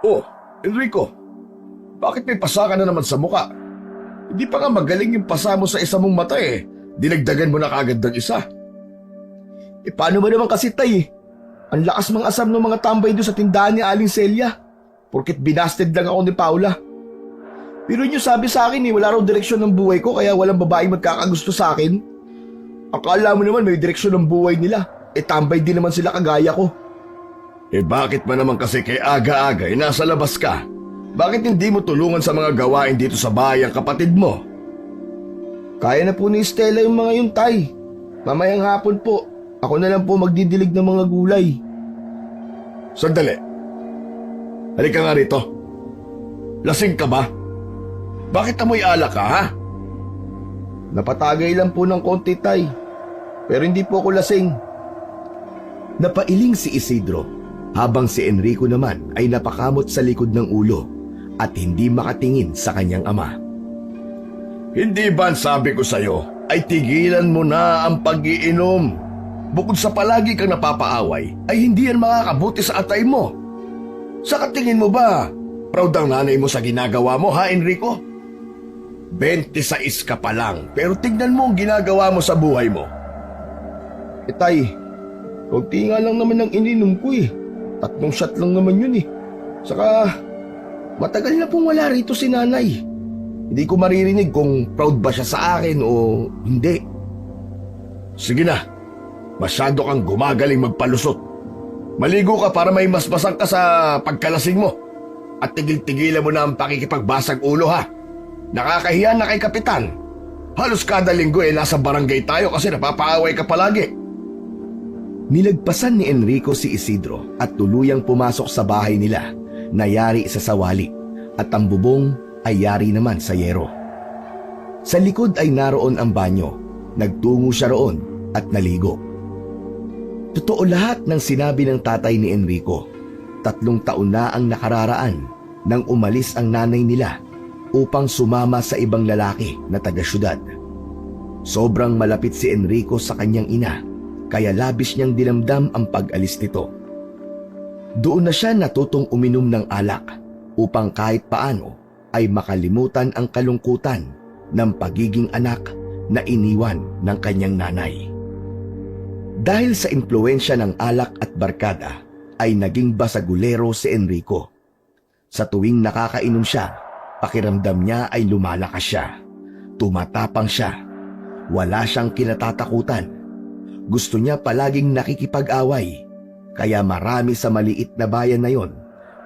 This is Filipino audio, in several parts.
Oh, Enrico, bakit may pasa ka na naman sa muka? Hindi pa nga magaling yung pasa mo sa isa mong mata eh. Dinagdagan mo na kaagad ng isa. Paano ba naman kasi tay? Ang lakas mga asam ng mga tambay doon sa tindahan ni Aling Celia. Porket binasted lang ako ni Paula. Pero niyo sabi sa akin wala raw direksyon ng buhay ko kaya walang babaeng magkakagusto sa akin. Akala mo naman may direksyon ng buhay nila. Tambay din naman sila kagaya ko. Bakit ba naman kasi kay aga-aga nasa labas ka? Bakit hindi mo tulungan sa mga gawain dito sa bahay ang kapatid mo? Kaya na po ni Stella yung mga yun tay. Mamayang hapon po, ako na lang po magdidilig ng mga gulay. Sandali. Halika nga rito. Lasing ka ba? Bakit amoy alak ka, ha? Napatagay lang po ng konti tay. Pero hindi po ako lasing. Napailing si Isidro habang si Enrico naman ay napakamot sa likod ng ulo at hindi makatingin sa kanyang ama. Hindi ba ang sabi ko sa'yo ay tigilan mo na ang pag-iinom? Bukod sa palagi kang napapaaway ay hindi yan makakabuti sa atay mo. Sa katingin mo ba, proud ang nanay mo sa ginagawa mo, ha Enrico? 26 ka pa lang pero tignan mo ang ginagawa mo sa buhay mo. Tay, konti nga lang naman ang ininom ko 3 shot lang naman yun Saka, matagal na pong wala rito si nanay. Hindi ko maririnig kung proud ba siya sa akin o hindi. Sige na, masyado kang gumagaling magpalusot. Maligo ka para may masbasan ka sa pagkalasing mo. At tigil-tigilan mo na ang pakikipagbasag ulo ha. Nakakahiya na kay Kapitan. Halos kada linggo nasa barangay tayo kasi napapaaway ka palagi. Nilagpasan ni Enrico si Isidro at tuluyang pumasok sa bahay nila na yari sa sawali at ang bubong ay yari naman sa yero. Sa likod ay naroon ang banyo. Nagtungo siya roon at naligo. Totoo lahat ng sinabi ng tatay ni Enrico. 3 taon na ang nakararaan nang umalis ang nanay nila upang sumama sa ibang lalaki na taga-syudad. Sobrang malapit si Enrico sa kanyang ina kaya labis niyang dinamdam ang pag-alis nito. Doon na siya natutong uminom ng alak upang kahit paano ay makalimutan ang kalungkutan ng pagiging anak na iniwan ng kanyang nanay. Dahil sa impluwensya ng alak at barkada ay naging basagulero si Enrico. Sa tuwing nakakainom siya, pakiramdam niya ay lumalakas siya. Tumatapang siya. Wala siyang kinatatakutan. Gusto niya palaging nakikipag-away, kaya marami sa maliit na bayan na yon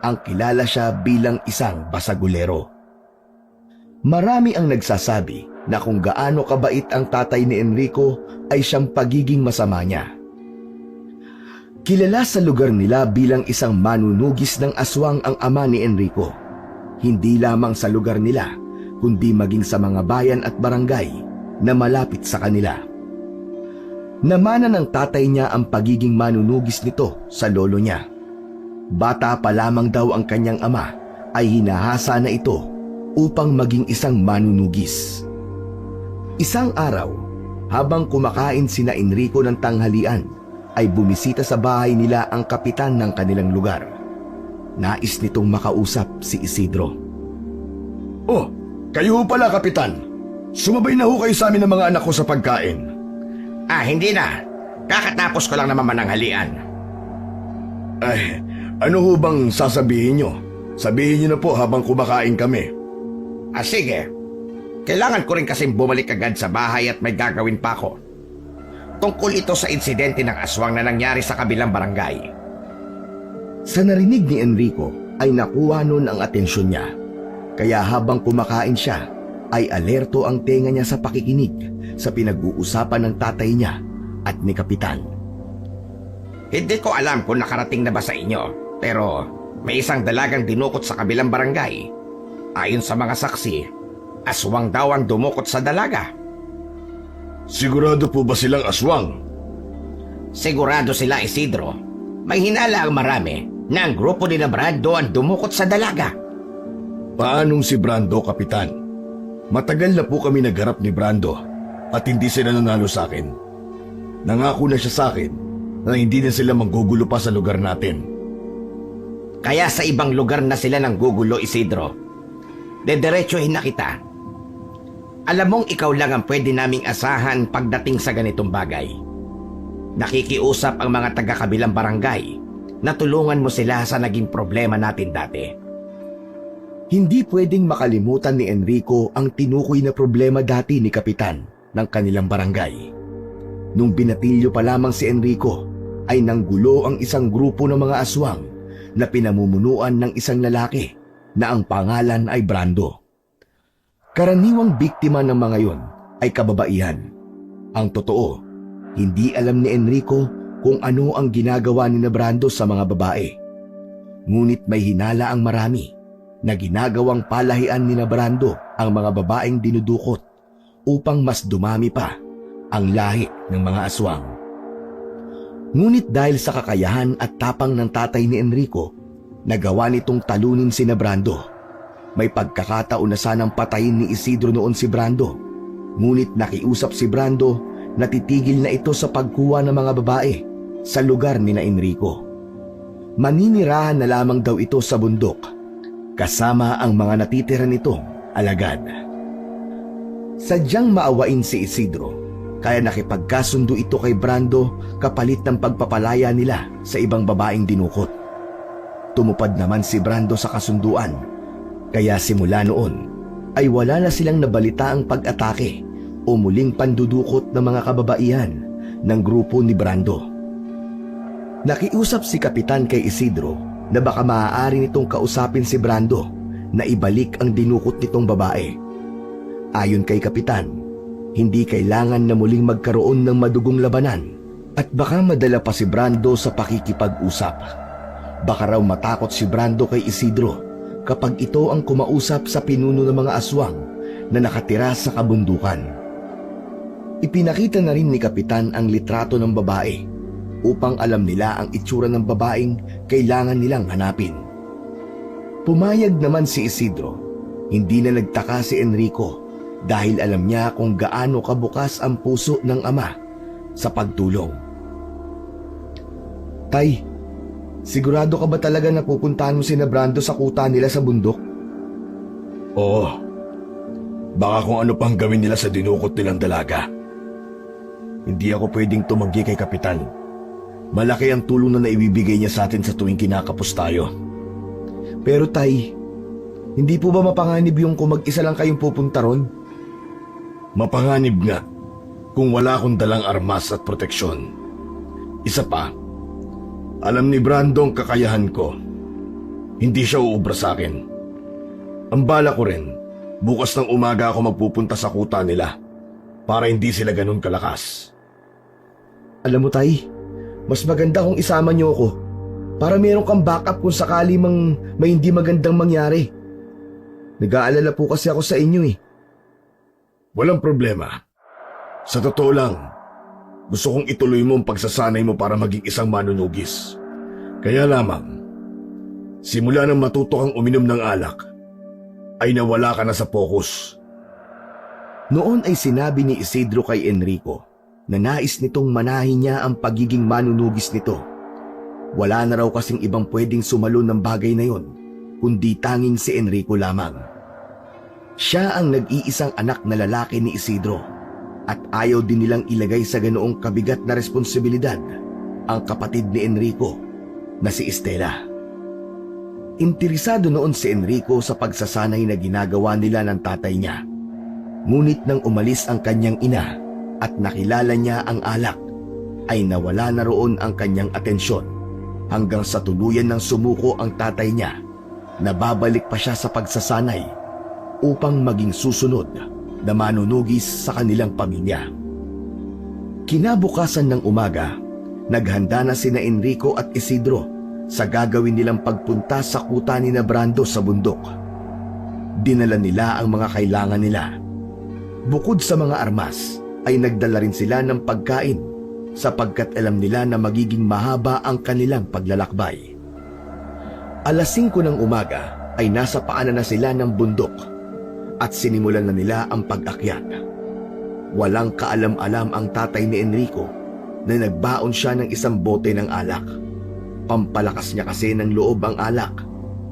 ang kilala siya bilang isang basagulero. Marami ang nagsasabi na kung gaano kabait ang tatay ni Enrico ay siyang pagiging masama niya. Kilala sa lugar nila bilang isang manunugis ng aswang ang ama ni Enrico. Hindi lamang sa lugar nila, kundi maging sa mga bayan at barangay na malapit sa kanila. Namana ng tatay niya ang pagiging manunugis nito sa lolo niya. Bata pa lamang daw ang kanyang ama ay hinahasa na ito upang maging isang manunugis. Isang araw, habang kumakain sina Enrico ng tanghalian, ay bumisita sa bahay nila ang kapitan ng kanilang lugar. Nais nitong makausap si Isidro. Oh, kayo ho pala, Kapitan. Sumabay na ho kayo sa amin ng mga anak ko sa pagkain. Hindi na. Kakatapos ko lang naman mananghalian. Ay, ano ho bang sasabihin nyo? Sabihin nyo na po habang kumakain kami. Sige. Kailangan ko rin kasing bumalik agad sa bahay at may gagawin pa ako. Tungkol ito sa insidente ng aswang na nangyari sa kabilang barangay. Sa narinig ni Enrico ay nakuha nun ang atensyon niya. Kaya habang kumakain siya, ay alerto ang tenga niya sa pakikinig sa pinag-uusapan ng tatay niya at ni Kapitan. Hindi ko alam kung nakarating na ba sa inyo, pero may isang dalagang dinukot sa kabilang barangay. Ayon sa mga saksi, aswang daw ang dumukot sa dalaga. Sigurado po ba silang aswang? Sigurado sila, Isidro. May hinala ang marami na ang grupo ni na Brando ang dumukot sa dalaga. Paanong si Brando, Kapitan? Matagal na po kami nagharap ni Brando at hindi sila nanalo sa akin. Nangako na siya sa akin na hindi na sila manggugulo pa sa lugar natin. Kaya sa ibang lugar na sila nang gugulo, Isidro. Dediretsuhin na kita. Alam mong ikaw lang ang pwede naming asahan pagdating sa ganitong bagay. Nakikiusap ang mga taga-kabilang barangay na tulungan mo sila sa naging problema natin dati. Hindi pwedeng makalimutan ni Enrico ang tinukoy na problema dati ni Kapitan ng kanilang barangay. Nung binatilyo pa lamang si Enrico, ay nanggulo ang isang grupo ng mga aswang na pinamumunuan ng isang lalaki na ang pangalan ay Brando. Karaniwang biktima ng mga yon ay kababaihan. Ang totoo, hindi alam ni Enrico kung ano ang ginagawa ni Brando sa mga babae. Ngunit may hinala ang marami na ginagawang palahian ni Brando ang mga babaeng dinudukot upang mas dumami pa ang lahi ng mga aswang. Ngunit dahil sa kakayahan at tapang ng tatay ni Enrico, nagawa nitong talunin si Brando. May pagkakataon na sanang patayin ni Isidro noon si Brando, ngunit nakiusap si Brando na titigil na ito sa pagkuha ng mga babae sa lugar ni Enrico. Maninirahan na lamang daw ito sa bundok, kasama ang mga natitira nitong alagad. Sadyang maawain si Isidro, kaya nakipagkasundo ito kay Brando kapalit ng pagpapalaya nila sa ibang babaeng dinukot. Tumupad naman si Brando sa kasunduan, kaya simula noon ay wala na silang nabalitaang pag-atake o muling pandudukot ng mga kababaihan ng grupo ni Brando. Nakiusap si Kapitan kay Isidro na baka maaari nitong kausapin si Brando na ibalik ang dinukot nitong babae. Ayon kay Kapitan, hindi kailangan na muling magkaroon ng madugong labanan at baka madala pa si Brando sa pakikipag-usap. Baka raw matakot si Brando kay Isidro kapag ito ang kumausap sa pinuno ng mga aswang na nakatira sa kabundukan. Ipinakita na rin ni Kapitan ang litrato ng babae upang alam nila ang itsura ng babaeng kailangan nilang hanapin. Pumayag naman si Isidro. Hindi na nagtaka si Enrico dahil alam niya kung gaano kabukas ang puso ng ama sa pagtulong. Tay, sigurado ka ba talaga na pupuntahan mo si Brando sa kuta nila sa bundok? Oo. Baka kung ano pang gawin nila sa dinukot nilang dalaga. Hindi ako pwedeng tumanggi kay Kapitan. Malaki ang tulong na naibibigay niya sa atin sa tuwing kinakapos tayo. Pero tay, hindi po ba mapanganib yung kung mag-isa lang kayong pupunta ron? Mapanganib nga kung wala akong dalang armas at proteksyon. Isa pa, alam ni Brando ang kakayahan ko. Hindi siya uubra sa akin. Ang bala ko rin, bukas ng umaga ako magpupunta sa kuta nila para hindi sila ganun kalakas. Alam mo tay, mas maganda kung isama niyo ako para meron kang backup kung sakali mang may hindi magandang mangyari. Nag-aalala po kasi ako sa inyo eh. Walang problema. Sa totoo lang, gusto kong ituloy mo ang pagsasanay mo para maging isang manunugis. Kaya lamang, simula nang matuto kang uminom ng alak, ay nawala ka na sa focus. Noon ay sinabi ni Isidro kay Enrico na nais nitong manahin niya ang pagiging manunugis nito. Wala na raw kasing ibang pwedeng sumalo ng bagay na yon, kundi tanging si Enrico lamang. Siya ang nag-iisang anak na lalaki ni Isidro at ayaw din nilang ilagay sa ganoong kabigat na responsibilidad ang kapatid ni Enrico na si Estela. Interesado noon si Enrico sa pagsasanay na ginagawa nila ng tatay niya. Ngunit nang umalis ang kanyang ina at nakilala niya ang alak, ay nawala na roon ang kanyang atensyon hanggang sa tuluyan ng sumuko ang tatay niya na babalik pa siya sa pagsasanay upang maging susunod na manunugis sa kanilang pamilya. Kinabukasan ng umaga, naghanda na sina Enrico at Isidro sa gagawin nilang pagpunta sa kuta ni Brando sa bundok. Dinala nila ang mga kailangan nila. Bukod sa mga armas, ay nagdala rin sila ng pagkain sapagkat alam nila na magiging mahaba ang kanilang paglalakbay. Alas 5 ng umaga ay nasa paanan na sila ng bundok at sinimulan na nila ang pag-akyat. Walang kaalam-alam ang tatay ni Enrico na nagbaon siya ng isang bote ng alak. Pampalakas niya kasi ng loob ang alak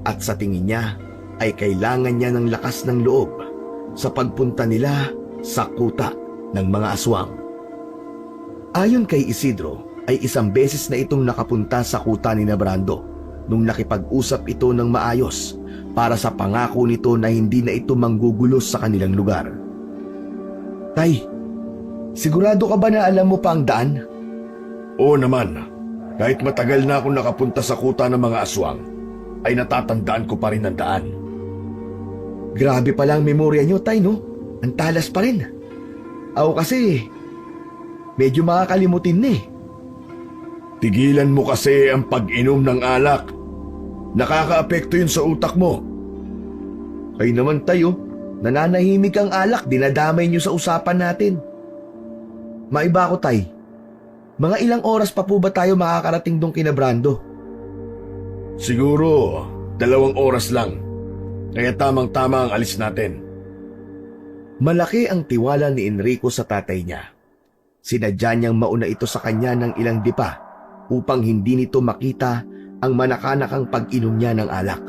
at sa tingin niya ay kailangan niya ng lakas ng loob sa pagpunta nila sa kuta ng mga aswang. Ayon kay Isidro ay isang beses na itong nakapunta sa kuta ni Brando nung nakipag-usap ito ng maayos para sa pangako nito na hindi na ito manggugulo sa kanilang lugar. Tay, sigurado ka ba na alam mo pa ang daan? Oo naman. Kahit matagal na akong nakapunta sa kuta ng mga aswang, ay natatandaan ko pa rin ang daan. Grabe pala ang memorya niyo, Tay, no? Ang talas pa rin. Ako kasi, medyo makakalimutin na eh. Tigilan mo kasi ang pag-inom ng alak. Nakakaapekto yun sa utak mo. Ay naman, Tay, nananahimik ang alak, dinadamay niyo sa usapan natin. Maiba ako, Tay. Mga ilang oras pa po ba tayo makakarating dong kina Brando? Siguro 2 oras lang. Kaya tamang-tama ang alis natin. Malaki ang tiwala ni Enrico sa tatay niya. Sinadya niyang mauna ito sa kanya ng ilang dipa upang hindi nito makita ang manakanakang pag-inom niya ng alak.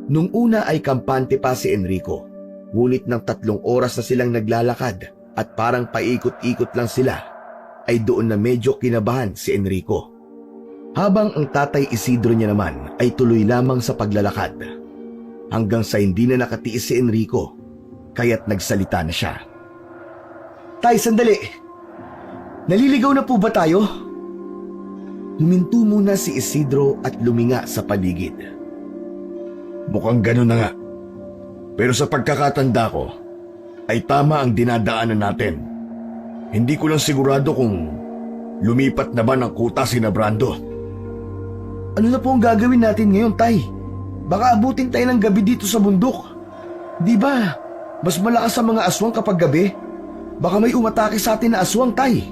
Nung una ay kampante pa si Enrico, ngunit ng 3 oras na silang naglalakad at parang paikot-ikot lang sila, ay doon na medyo kinabahan si Enrico. Habang ang tatay Isidro niya naman ay tuloy lamang sa paglalakad. Hanggang sa hindi na nakatiis si Enrico, kaya't nagsalita na siya. Tay, sandali! Naliligaw na po ba tayo? Huminto muna si Isidro at luminga sa paligid. Mukhang ganun na nga. Pero sa pagkakatanda ko, ay tama ang dinadaanan natin. Hindi ko lang sigurado kung lumipat na ba ng kuta si Brando. Ano na po ang gagawin natin ngayon, Tay? Baka abutin tayo ng gabi dito sa bundok. Di ba? Mas malakas sa mga aswang kapag gabi. Baka may umatake sa atin na aswang, Tay.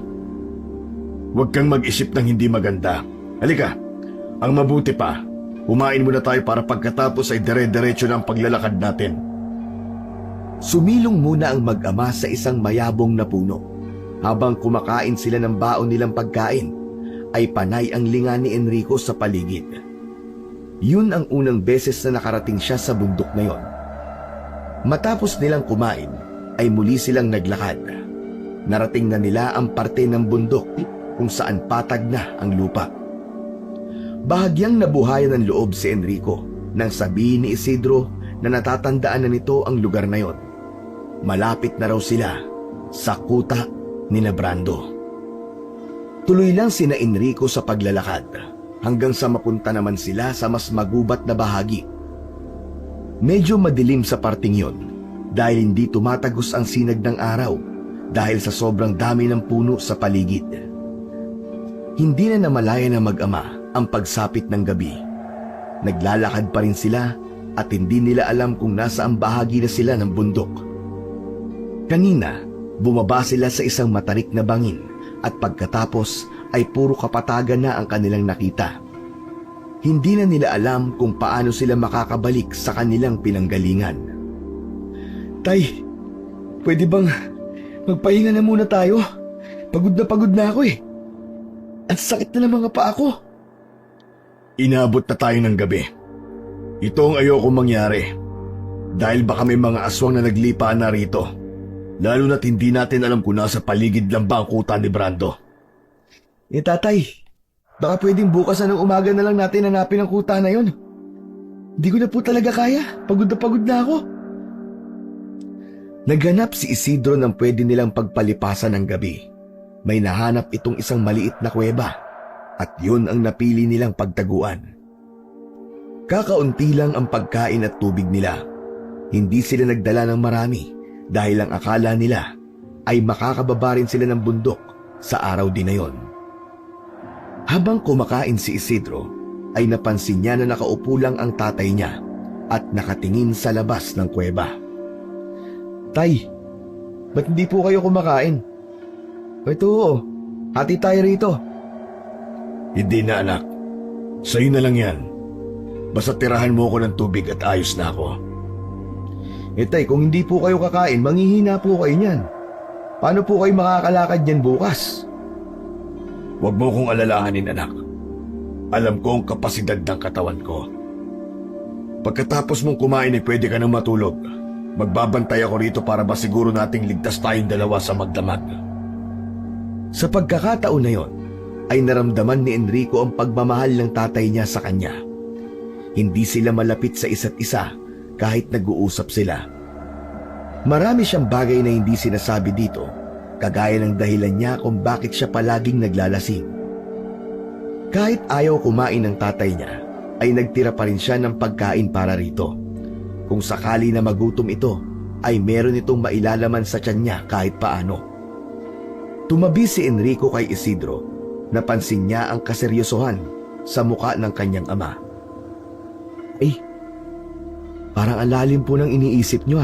Huwag kang mag-isip ng hindi maganda. Halika, ang mabuti pa, kumain muna tayo para pagkatapos ay dire-diretso na ang paglalakad natin. Sumilong muna ang mag-ama sa isang mayabong na puno. Habang kumakain sila ng baon nilang pagkain, ay panay ang linga ni Enrico sa paligid. Yun ang unang beses na nakarating siya sa bundok na yon. Matapos nilang kumain, ay muli silang naglakad. Narating na nila ang parte ng bundok kung saan patag na ang lupa. Bahagyang nabuhayan ng loob si Enrico nang sabihin ni Isidro na natatandaan na nito ang lugar na yon. Malapit na raw sila sa kuta ni Brando. Tuloy lang sina Enrico sa paglalakad hanggang sa mapunta naman sila sa mas magubat na bahagi. Medyo madilim sa parting yon dahil hindi tumatagos ang sinag ng araw dahil sa sobrang dami ng puno sa paligid. Hindi na namalaya na mag-ama ang pagsapit ng gabi. Naglalakad pa rin sila at hindi nila alam kung nasaan bahagi na sila ng bundok. Kanina, bumaba sila sa isang matarik na bangin at pagkatapos ay puro kapatagan na ang kanilang nakita. Hindi na nila alam kung paano sila makakabalik sa kanilang pinanggalingan. Tay, pwede bang magpahinga na muna tayo? Pagod na ako eh. Ang sakit na ng mga paa ko. Inabot na tayo ng gabi. Ito ang ayoko mangyari. Dahil baka may mga aswang na naglipaan na rito. Lalo na't hindi natin alam kung nasa paligid lang ba ang kuta ni Brando. Tatay, baka pwedeng bukas na ng umaga na lang natin hanapin ang kuta na yon. Hindi ko na po talaga kaya. Pagod na ako. Naghanap si Isidro ng pwede nilang pagpalipasan ng gabi. May nahanap itong isang maliit na kuweba at yun ang napili nilang pagtaguan. Kakaunti lang ang pagkain at tubig nila. Hindi sila nagdala ng marami dahil ang akala nila ay makakababa rin sila ng bundok sa araw din na yon. Habang kumakain si Isidro, ay napansin niya na nakaupo lang ang tatay niya at nakatingin sa labas ng kuweba. Tay, ba't hindi po kayo kumakain? Ito, hati tayo rito. Hindi na anak. Sa'yo na lang yan. Basta tirahan mo ako ng tubig at ayos na ako. Tay, kung hindi po kayo kakain, manghihina po kayo niyan. Paano po kayo makakalakad niyan bukas? Huwag mo kong alalahanin anak. Alam ko ang kapasidad ng katawan ko. Pagkatapos mong kumain ay pwede ka nang matulog. Magbabantay ako rito para masiguro nating ligtas tayong dalawa sa magdamag. Sa pagkakataon na yon, ay naramdaman ni Enrico ang pagmamahal ng tatay niya sa kanya. Hindi sila malapit sa isa't isa kahit nag-uusap sila. Marami siyang bagay na hindi sinasabi dito, kagaya ng dahilan niya kung bakit siya palaging naglalasing. Kahit ayaw kumain ng tatay niya, ay nagtira pa rin siya ng pagkain para rito. Kung sakali na magutom ito, ay meron itong mailalaman sa tiyan niya kahit paano. Tumabi si Enrico kay Isidro. Napansin niya ang kaseryosohan sa muka ng kanyang ama. Parang ang lalim po ng iniisip niyo .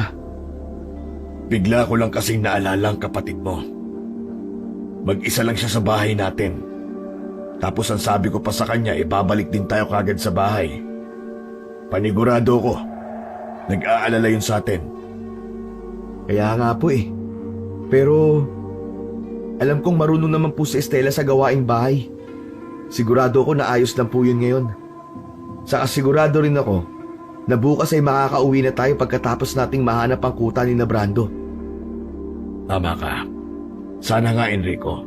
Bigla ko lang kasing naalala ang kapatid mo. Mag-isa lang siya sa bahay natin. Tapos ang sabi ko pa sa kanya, ibabalik din tayo kagad sa bahay. Panigurado ko, nag-aalala yun sa atin. Kaya nga po . Pero alam kong marunong naman po si Estela sa gawaing bahay. Sigurado ko na ayos lang po yun ngayon. Saka sigurado rin ako na bukas ay makakauwi na tayo pagkatapos nating mahanap ang kuta ni na Brando. Tama ka. Sana nga, Enrico.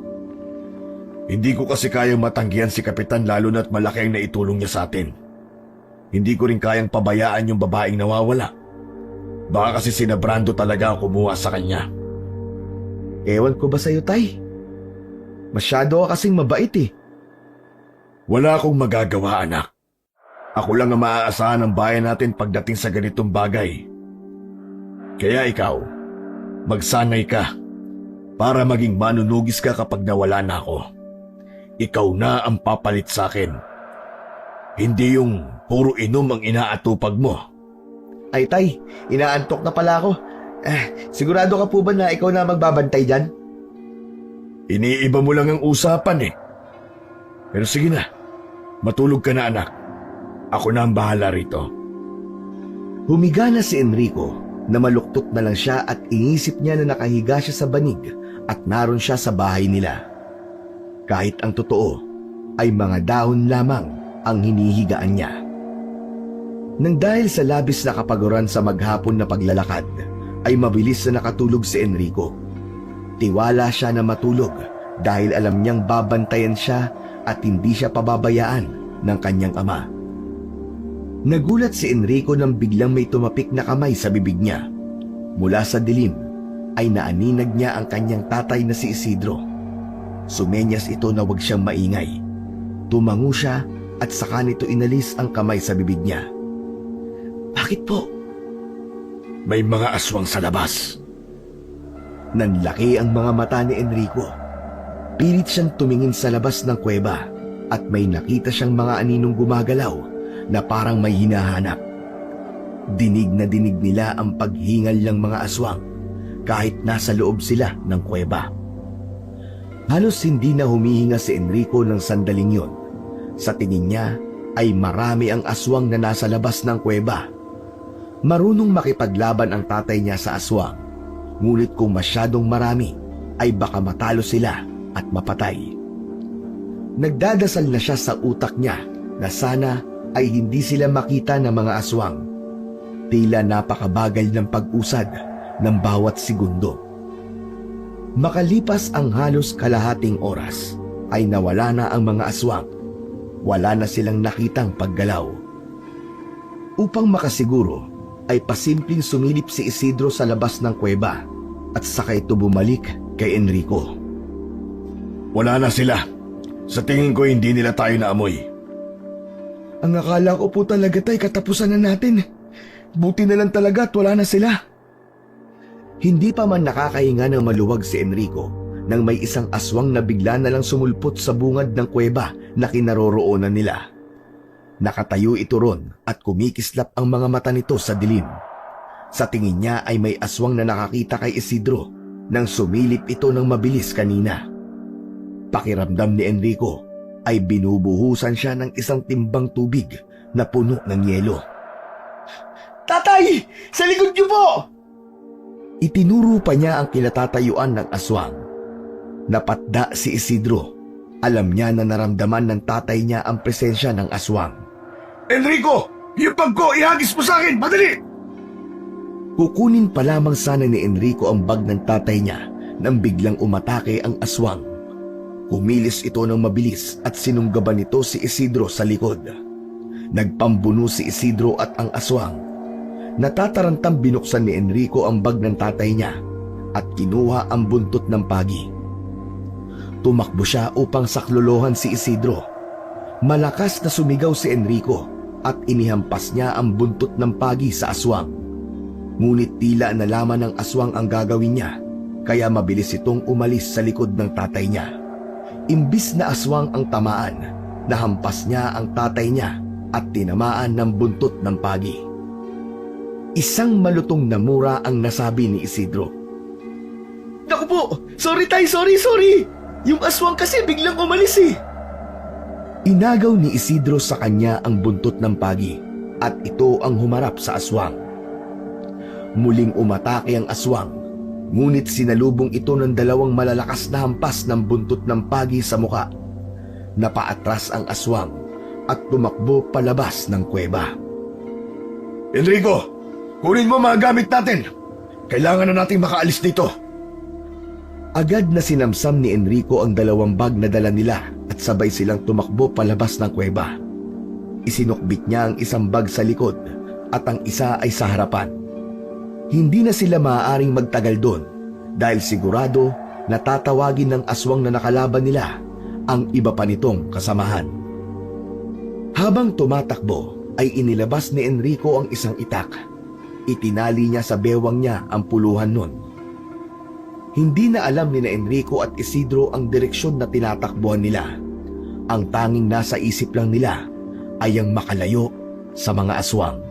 Hindi ko kasi kayang matanggihan si Kapitan lalo na't malaki ang naitulong niya sa atin. Hindi ko rin kayang pabayaan yung babaeng nawawala. Baka kasi si na Brando talaga ang kumuha sa kanya. Ewan ko ba sa'yo, Tay? Masyado ka kasing mabait . Wala akong magagawa, anak. Ako lang ang maaasahan ng bayan natin pagdating sa ganitong bagay. Kaya ikaw, magsanay ka para maging manunugis ka kapag nawala na ako. Ikaw na ang papalit sa akin. Hindi yung puro inom ang inaatupag mo. Ay, Tay, inaantok na pala ako. Sigurado ka po ba na ikaw na magbabantay dyan? Iniiba mo lang ang usapan . Pero sige na, matulog ka na, anak. Ako na ang bahala rito. Humiga na si Enrico na maluktot na lang siya at inisip niya na nakahiga siya sa banig at naroon siya sa bahay nila. Kahit ang totoo ay mga dahon lamang ang hinihigaan niya. Nang dahil sa labis na kapaguran sa maghapon na paglalakad, ay mabilis na nakatulog si Enrico. Tiwala siya na matulog dahil alam niyang babantayan siya at hindi siya pababayaan ng kanyang ama. Nagulat si Enrico nang biglang may tumapik na kamay sa bibig niya. Mula sa dilim ay naaninag niya ang kanyang tatay na si Isidro. Sumenyas ito na huwag siyang maingay. Tumango siya at saka nito inalis ang kamay sa bibig niya. Bakit po? May mga aswang sa labas. Nanlaki ang mga mata ni Enrico. Pilit siyang tumingin sa labas ng kuweba at may nakita siyang mga aninong gumagalaw na parang may hinahanap. Dinig na dinig nila ang paghingal ng mga aswang kahit nasa loob sila ng kuweba. Halos hindi na humihinga si Enrico ng sandaling yon. Sa tingin niya ay marami ang aswang na nasa labas ng kuweba. Marunong makipaglaban ang tatay niya sa aswang. Ngunit kung masyadong marami, ay baka matalo sila at mapatay. Nagdadasal na siya sa utak niya na sana ay hindi sila makita ng mga aswang. Tila napakabagal ng pag-usad ng bawat segundo. Makalipas ang halos kalahating oras, ay nawala na ang mga aswang. Wala na silang nakitang paggalaw. Upang makasiguro, ay pasimpleng sumilip si Isidro sa labas ng kuweba at saka ito bumalik kay Enrico. Wala na sila. Sa tingin ko hindi nila tayo naamoy. Ang akala ko po talaga, Tay, katapusan na natin. Buti na lang talaga at wala na sila. Hindi pa man nakakahinga ng maluwag si Enrico nang may isang aswang na bigla na lang sumulpot sa bungad ng kuweba na kinaroroonan nila. Nakatayo ito ron at kumikislap ang mga mata nito sa dilim. Sa tingin niya ay may aswang na nakakita kay Isidro nang sumilip ito ng mabilis kanina. Pakiramdam ni Enrico ay binubuhusan siya ng isang timbang tubig na puno ng yelo. Tatay! Sa likod niyo po! Itinuro pa niya ang kinatatayuan ng aswang. Napatda si Isidro Alam niya na naramdaman ng tatay niya ang presensya ng aswang. Enrico! Yung bag ko, ihagis mo sa akin! Madali! Kukunin pa lamang sana ni Enrico ang bag ng tatay niya nang biglang umatake ang aswang. Kumilis ito ng mabilis at sinunggaban nito si Isidro sa likod. Nagpambuno si Isidro at ang aswang. Natatarantang binuksan ni Enrico ang bag ng tatay niya at kinuha ang buntot ng pagi. Tumakbo siya upang saklolohan si Isidro. Malakas na sumigaw si Enrico at inihampas niya ang buntot ng pagi sa aswang. Ngunit tila nalaman ng aswang ang gagawin niya, kaya mabilis itong umalis sa likod ng tatay niya. Imbis na aswang ang tamaan, nahampas niya ang tatay niya at tinamaan ng buntot ng pagi. Isang malutong na mura ang nasabi ni Isidro. Naku po! Sorry tay, sorry! Yung aswang kasi biglang umalis eh. Inagaw ni Isidro sa kanya ang buntot ng pagi at ito ang humarap sa aswang. Muling umatake ang aswang, ngunit sinalubong ito ng dalawang malalakas na hampas ng buntot ng pagi sa muka. Napaatras ang aswang at tumakbo palabas ng kuweba. Enrico! Kunin mo mga gamit natin! Kailangan na nating makaalis dito! Agad na sinamsam ni Enrico ang dalawang bag na dala nila at sabay silang tumakbo palabas ng kuweba. Isinukbit niya ang isang bag sa likod at ang isa ay sa harapan. Hindi na sila maaaring magtagal doon dahil sigurado na tatawagin ng aswang na nakalaban nila ang iba pa nitong kasamahan. Habang tumatakbo ay inilabas ni Enrico ang isang itak. Itinali niya sa bewang niya ang puluhan nun. Hindi na alam ni na Enrico at Isidro ang direksyon na tinatakbuhan nila. Ang tanging nasa isip lang nila ay ang makalayo sa mga aswang.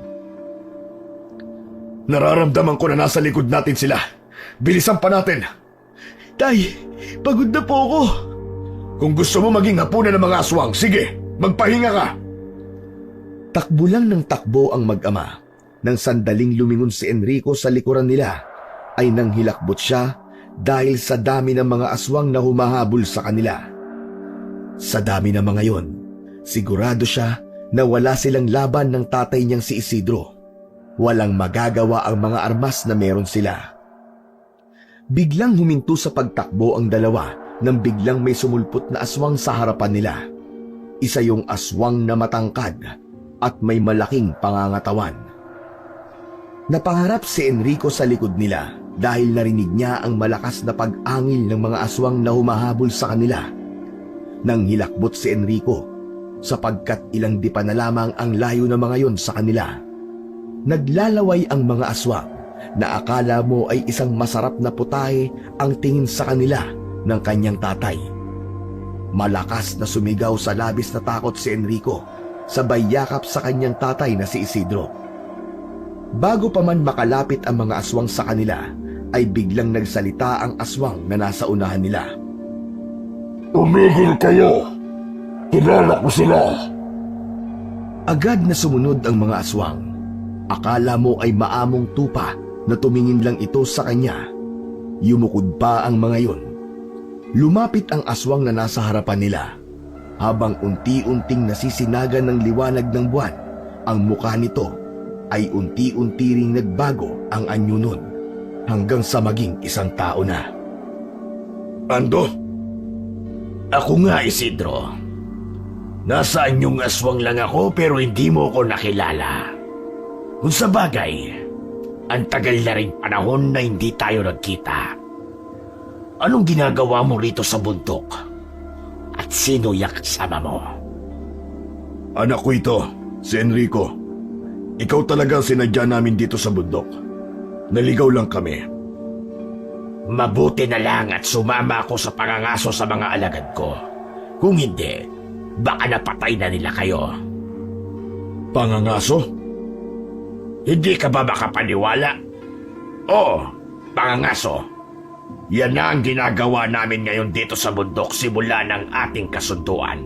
Nararamdaman ko na nasa likod natin sila. Bilisan pa natin. Tay, pagod na po ako. Kung gusto mo maging hapunan ng mga aswang, sige, magpahinga ka. Takbo lang ng takbo ang mag-ama. Nang sandaling lumingon si Enrico sa likuran nila, ay nanghilakbot siya dahil sa dami ng mga aswang na humahabol sa kanila. Sa dami ng mga yon, sigurado siya na wala silang laban ng tatay niyang si Isidro. Walang magagawa ang mga armas na meron sila. Biglang huminto sa pagtakbo ang dalawa nang biglang may sumulpot na aswang sa harapan nila. Isa yung aswang na matangkad at may malaking pangangatawan. Napangarap si Enrico sa likod nila dahil narinig niya ang malakas na pag-angil ng mga aswang na humahabol sa kanila. Nang hilakbot si Enrico sapagkat ilang di pa na lamang ang layo ng mga yon sa kanila. Naglalaway ang mga aswang na akala mo ay isang masarap na putahe ang tingin sa kanila ng kanyang tatay. Malakas na sumigaw sa labis na takot si Enrico, sabay yakap sa kanyang tatay na si Isidro. Bago pa man makalapit ang mga aswang sa kanila, ay biglang nagsalita ang aswang na nasa unahan nila. Tumigil kayo! Kilala ko sila! Agad na sumunod ang mga aswang. Akala mo ay maamong tupa na tumingin lang ito sa kanya. Yumukod pa ang mga yon. Lumapit ang aswang na nasa harapan nila. Habang unti-unting nasisinagan ng liwanag ng buwan, ang mukha nito ay unti-unti ring nagbago ang anyo nun hanggang sa maging isang tao na. Ando? Ako nga, Isidro. Nasa anyong aswang lang ako pero hindi mo ko nakilala. Kung sa bagay, ang tagal na rin panahon na hindi tayo nagkita. Anong ginagawa mo rito sa bundok? At sino yung kasama mo? Anak ko ito, si Enrico. Ikaw talaga ang sinadya namin dito sa bundok. Naligaw lang kami. Mabuti na lang at sumama ako sa pangangaso sa mga alagad ko. Kung hindi, baka napatay na nila kayo. Pangangaso? Hindi ka ba makapaniwala? Oo, pangangaso. Yan na ang ginagawa namin ngayon dito sa bundok simula ng ating kasunduan.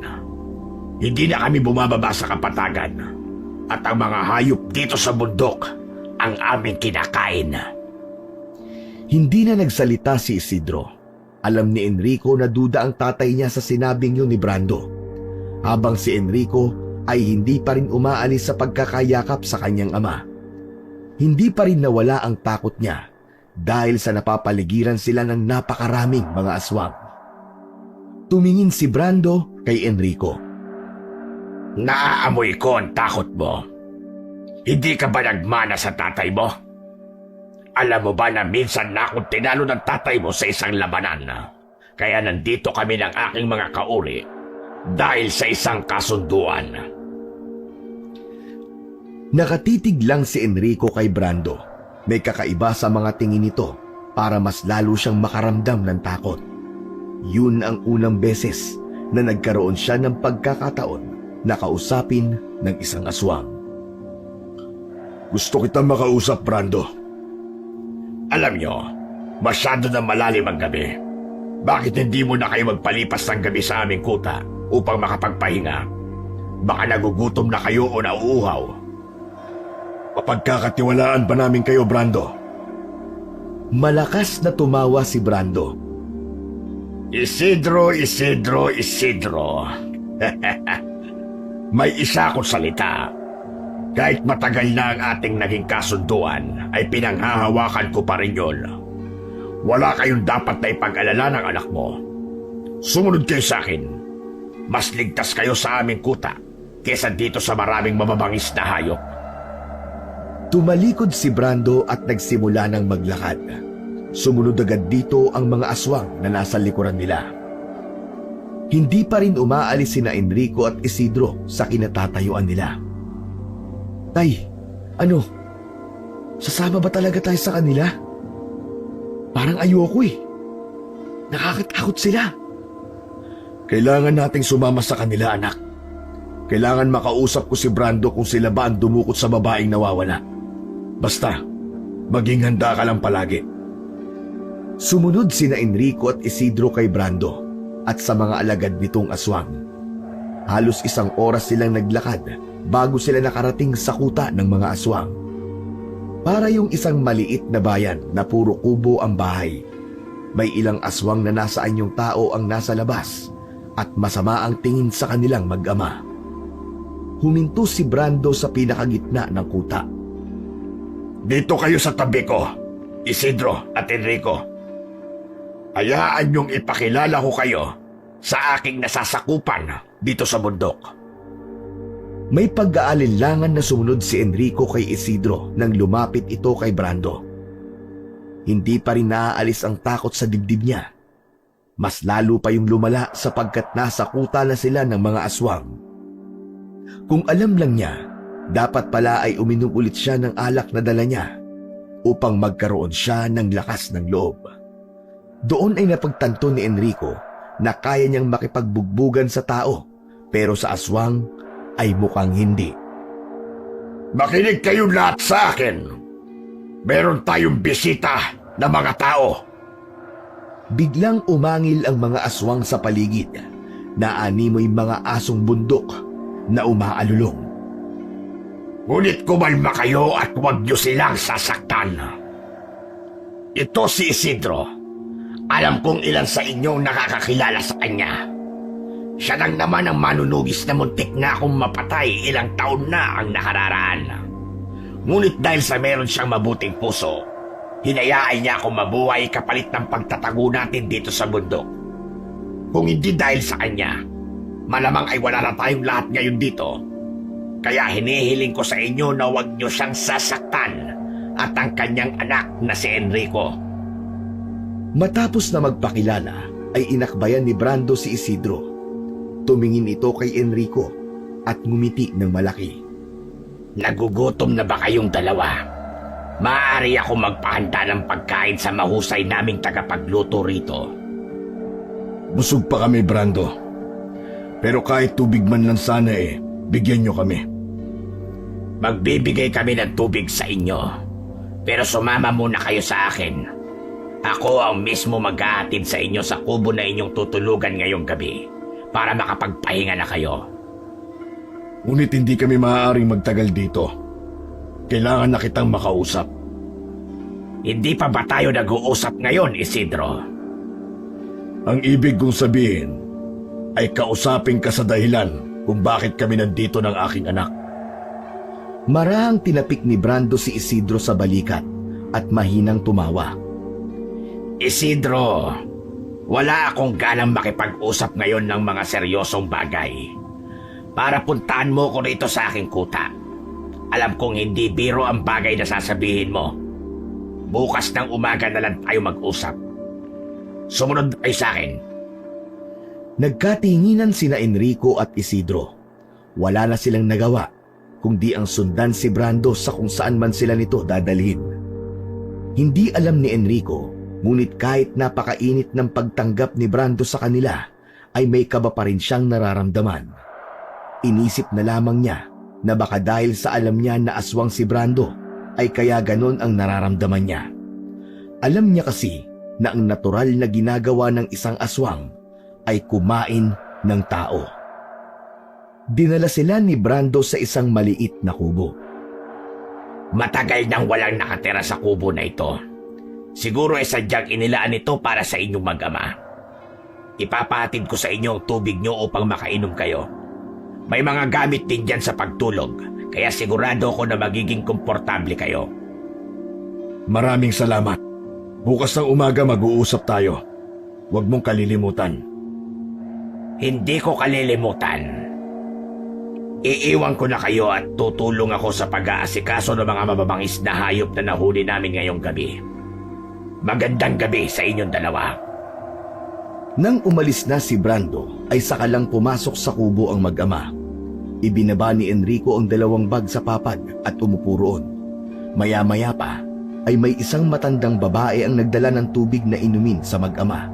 Hindi na kami bumababa sa kapatagan. At ang mga hayop dito sa bundok ang aming kinakain. Hindi na nagsalita si Isidro. Alam ni Enrico na duda ang tatay niya sa sinabing yun ni Brando, habang si Enrico ay hindi pa rin umaalis sa pagkakayakap sa kanyang ama. Hindi pa rin nawala ang takot niya dahil sa napapaligiran sila ng napakaraming mga aswang. Tumingin si Brando kay Enrico. Naaamoy ko ang takot mo. Hindi ka ba nagmana sa tatay mo? Alam mo ba na minsan na akong tinalo ng tatay mo sa isang labanan? Kaya nandito kami ng aking mga kauri dahil sa isang kasunduan. Nakatitig lang si Enrico kay Brando. May kakaiba sa mga tingin nito para mas lalo siyang makaramdam ng takot. Yun ang unang beses na nagkaroon siya ng pagkakataon na kausapin ng isang aswang. Gusto kitang makausap, Brando. Alam nyo, masyado na malalim ang gabi. Bakit hindi mo na kayo magpalipas ng gabi sa aming kuta upang makapagpahinga? Baka nagugutom na kayo o nauuhaw. Mapagkakatiwalaan ba namin kayo, Brando? Malakas na tumawa si Brando. Isidro. May isa akong salita. Kahit matagal na ang ating naging kasunduan, ay pinanghahawakan ko pa rin yun. Wala kayong dapat na ipag-alala ng anak mo. Sumunod kayo sa akin. Mas ligtas kayo sa aming kuta kesa dito sa maraming mababangis na hayop. Tumalikod si Brando at nagsimula ng maglakad. Sumunod agad dito ang mga aswang na nasa likuran nila. Hindi pa rin umaalis sina Enrico at Isidro sa kinatatayuan nila. Tay, ano? Sasama ba talaga tayo sa kanila? Parang ayoko eh. Nakakatakot sila. Kailangan nating sumama sa kanila, anak. Kailangan makausap ko si Brando kung sila ba ang dumukot sa babaeng nawawala. Basta, maging handa ka lang palagi. Sumunod sina Enrico at Isidro kay Brando at sa mga alagad nitong aswang. Halos isang oras silang naglakad bago sila nakarating sa kuta ng mga aswang. Para yung isang maliit na bayan na puro kubo ang bahay. May ilang aswang na nasa anyong tao ang nasa labas at masama ang tingin sa kanilang mag-ama. Huminto si Brando sa pinakagitna ng kuta. Dito kayo sa tabi ko, Isidro at Enrico. Hayaan niyong ipakilala ko kayo sa aking nasasakupan dito sa bundok. May pag-aalinlangan na sumunod si Enrico kay Isidro nang lumapit ito kay Brando. Hindi pa rin naaalis ang takot sa dibdib niya. Mas lalo pa yung lumala sapagkat nasa kuta na sila ng mga aswang. Kung alam lang niya, dapat pala ay uminom ulit siya ng alak na dala niya upang magkaroon siya ng lakas ng loob. Doon ay napagtanto ni Enrico na kaya niyang makipagbugbugan sa tao pero sa aswang ay mukhang hindi. Makinig kayo lahat sa akin. Meron tayong bisita na mga tao. Biglang umangil ang mga aswang sa paligid na animoy mga asong bundok na umaalulong. Ngunit kumalma kayo at huwag niyo silang sasaktan. Ito si Isidro. Alam kong ilan sa inyo nakakakilala sa kanya. Siya lang naman ang manunugis na muntik na akong mapatay ilang taon na ang nakararaan. Ngunit dahil sa meron siyang mabuting puso, hinayaan niya akong mabuhay kapalit ng pagtatago natin dito sa bundok. Kung hindi dahil sa kanya, malamang ay wala na tayong lahat ngayon dito. Kaya hinihiling ko sa inyo na huwag niyo siyang sasaktan at ang kanyang anak na si Enrico. Matapos na magpakilala ay inakbayan ni Brando si Isidro. Tumingin ito kay Enrico at ngumiti ng malaki. Nagugutom na ba kayong dalawa? Maaari ako magpahanda ng pagkain sa mahusay naming tagapagluto rito. Busog pa kami, Brando. Pero kahit tubig man lang sana bigyan niyo kami. Magbibigay kami ng tubig sa inyo. Pero sumama muna kayo sa akin. Ako ang mismo mag-aatid sa inyo sa kubo na inyong tutulugan ngayong gabi para makapagpahinga na kayo. Ngunit hindi kami maaaring magtagal dito. Kailangan na kitang makausap. Hindi pa ba tayo nag-uusap ngayon, Isidro? Ang ibig kong sabihin ay kausapin ka sa dahilan kung bakit kami nandito ng aking anak. Marahang tinapik ni Brando si Isidro sa balikat at mahinang tumawa. Isidro, wala akong ganang makipag-usap ngayon ng mga seryosong bagay. Para puntaan mo ko rito sa aking kuta. Alam kong hindi biro ang bagay na sasabihin mo. Bukas ng umaga na lang tayo mag-usap. Sumunod ay sa akin. Nagkatinginan sina Enrico at Isidro. Wala na silang nagawa kundi ang sundan si Brando sa kung saan man sila nito dadalhin. Hindi alam ni Enrico, ngunit kahit napakainit ng pagtanggap ni Brando sa kanila, ay may kaba pa rin siyang nararamdaman. Inisip na lamang niya na baka dahil sa alam niya na aswang si Brando, ay kaya ganon ang nararamdaman niya. Alam niya kasi na ang natural na ginagawa ng isang aswang ay kumain ng tao. Dinala sila ni Brando sa isang maliit na kubo. Matagal nang walang nakatira sa kubo na ito. Siguro ay sadyang inilaan ito para sa inyong mag-ama. Ipapahatid ko sa inyo ang tubig nyo upang makainom kayo. May mga gamit din dyan sa pagtulog, kaya sigurado ko na magiging komportable kayo. Maraming salamat. Bukas ng umaga mag-uusap tayo. Huwag mong kalilimutan. Hindi ko kalilimutan. Iiwan ko na kayo at tutulong ako sa pag-aasikaso ng mga mababangis na hayop na nahuli namin ngayong gabi. Magandang gabi sa inyong dalawa. Nang umalis na si Brando, ay saka lang pumasok sa kubo ang mag-ama. Ibinaba ni Enrico ang 2 bag sa papag at umupo roon. Maya-maya pa, ay may isang matandang babae ang nagdala ng tubig na inumin sa mag-ama.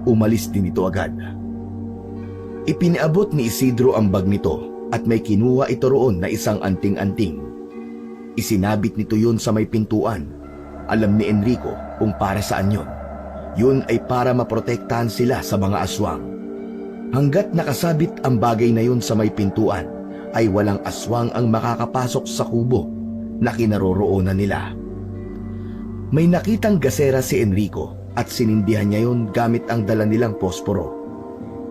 Umalis din ito agad. Ipiniabot ni Isidro ang bag nito at may kinuha ito roon na isang anting-anting. Isinabit nito yun sa may pintuan. Alam ni Enrico kung para saan yun. Yun ay para maprotektahan sila sa mga aswang. Hanggat nakasabit ang bagay na yun sa may pintuan, ay walang aswang ang makakapasok sa kubo na kinaroroonan nila. May nakitang gasera si Enrico at sinindihan niya yun gamit ang dala nilang posporo.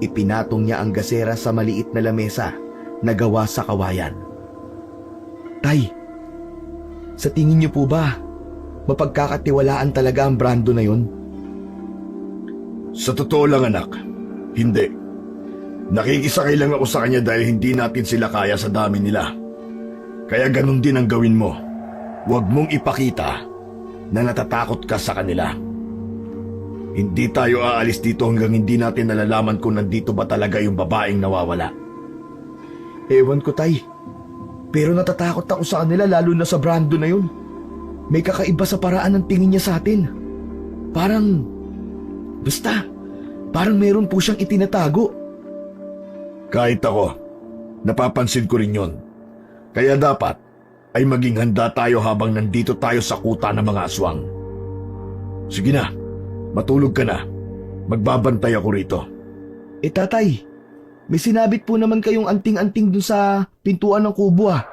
Ipinatong niya ang gasera sa maliit na lamesa na gawa sa kawayan. Tay, sa tingin niyo po ba, mapagkakatiwalaan talaga ang Brando na yun? Sa totoo lang anak, hindi. Nakikisakay lang ako sa kanya dahil hindi natin sila kaya sa dami nila. Kaya ganun din ang gawin mo. Huwag mong ipakita na natatakot ka sa kanila. Hindi tayo aalis dito hanggang hindi natin nalalaman kung nandito ba talaga yung babaeng nawawala. Ewan ko, tay. Pero natatakot ako sa kanila lalo na sa Brando na yun. May kakaiba sa paraan ng tingin niya sa atin. Parang meron po siyang itinatago. Kahit ako, napapansin ko rin yon. Kaya dapat ay maging handa tayo habang nandito tayo sa kuta ng mga aswang. Sige na, matulog ka na. Magbabantay ako rito. Tatay, may sinabit po naman kayong anting-anting dun sa pintuan ng kubo ah.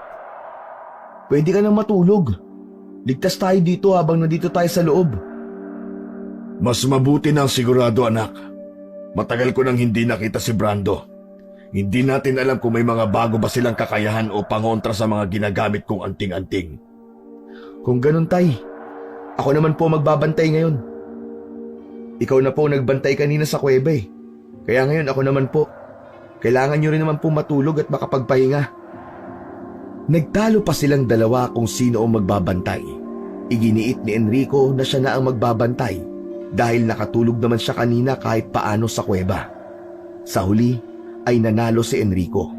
Pwede ka nang matulog. Ligtas tayo dito habang nandito tayo sa loob. Mas mabuti na ang sigurado anak. Matagal ko nang hindi nakita si Brando. Hindi natin alam kung may mga bago ba silang kakayahan o pangontra sa mga ginagamit kong anting-anting. Kung ganun tay, ako naman po magbabantay ngayon. Ikaw na po nagbantay kanina sa kuweba eh. Kaya ngayon ako naman po. Kailangan nyo rin naman po matulog at makapagpahinga. Nagtalo pa silang dalawa kung sino ang magbabantay. Iginiit ni Enrico na siya na ang magbabantay dahil nakatulog naman siya kanina kahit paano sa kuweba. Sa huli ay nanalo si Enrico.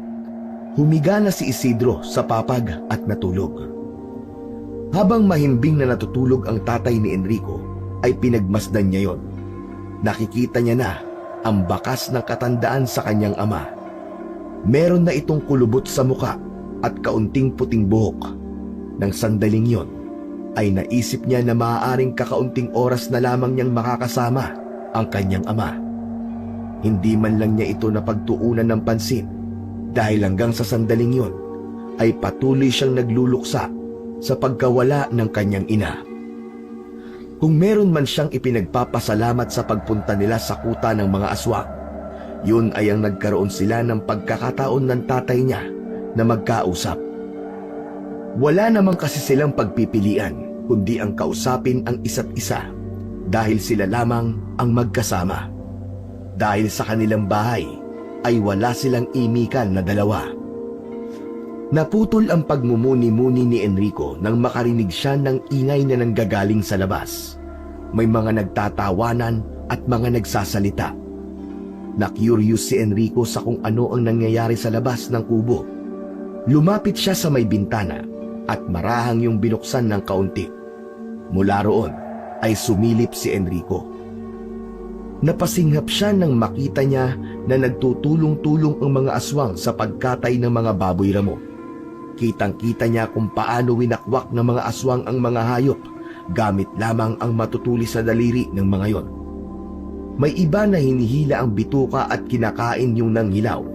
Humiga na si Isidro sa papag at natulog. Habang mahimbing na natutulog ang tatay ni Enrico, ay pinagmasdan niya yon. Nakikita niya na ang bakas ng katandaan sa kanyang ama. Meron na itong kulubot sa muka at kaunting puting buhok. Nang sandaling yon, ay naisip niya na maaaring kakaunting oras na lamang niyang makakasama ang kanyang ama. Hindi man lang niya ito napagtuunan ng pansin dahil hanggang sa sandaling yon ay patuloy siyang nagluluksa sa pagkawala ng kanyang ina. Kung meron man siyang ipinagpapasalamat sa pagpunta nila sa kuta ng mga aswang, yun ay ang nagkaroon sila ng pagkakataon ng tatay niya na magkausap. Wala naman kasi silang pagpipilian kundi ang kausapin ang isa't isa dahil sila lamang ang magkasama. Dahil sa kanilang bahay ay wala silang imikan na dalawa. Naputol ang pagmumuni-muni ni Enrico nang makarinig siya ng ingay na nanggagaling sa labas. May mga nagtatawanan at mga nagsasalita. Na-curious si Enrico sa kung ano ang nangyayari sa labas ng kubo. Lumapit siya sa may bintana at marahang yung binuksan ng kaunti. Mula roon ay sumilip si Enrico. Napasinghap siya nang makita niya na nagtutulong-tulong ang mga aswang sa pagkatay ng mga baboy ramo. Kitang-kita niya kung paano winakwak ng mga aswang ang mga hayop gamit lamang ang matutulis na daliri ng mga yon. May iba na hinihila ang bituka at kinakain yung nanghilaw.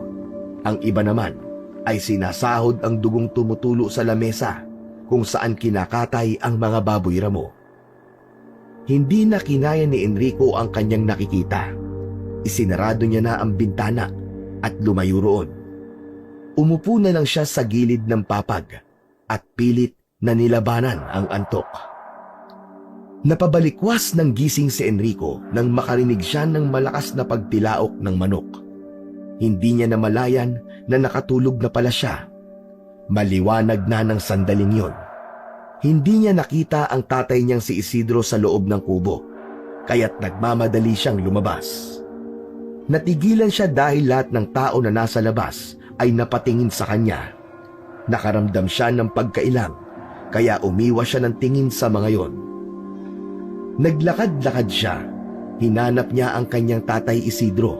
Ang iba naman ay sinasahod ang dugong tumutulo sa lamesa kung saan kinakatay ang mga baboy ramo. Hindi na kinaya ni Enrico ang kanyang nakikita. Isinarado niya na ang bintana at lumayo roon. Umupo na lang siya sa gilid ng papag at pilit na nilabanan ang antok. Napabalikwas ng gising si Enrico nang makarinig siya ng malakas na pagtilaok ng manok. Hindi niya namalayan na nakatulog na pala siya. Maliwanag na ng sandaling yon. Hindi niya nakita ang tatay niyang si Isidro sa loob ng kubo, kaya't nagmamadali siyang lumabas. Natigilan siya dahil lahat ng tao na nasa labas ay napatingin sa kanya. Nakaramdam siya ng pagkailang, kaya umiwas siya ng tingin sa mga yon. Naglakad-lakad siya. Hinanap niya ang kanyang tatay Isidro.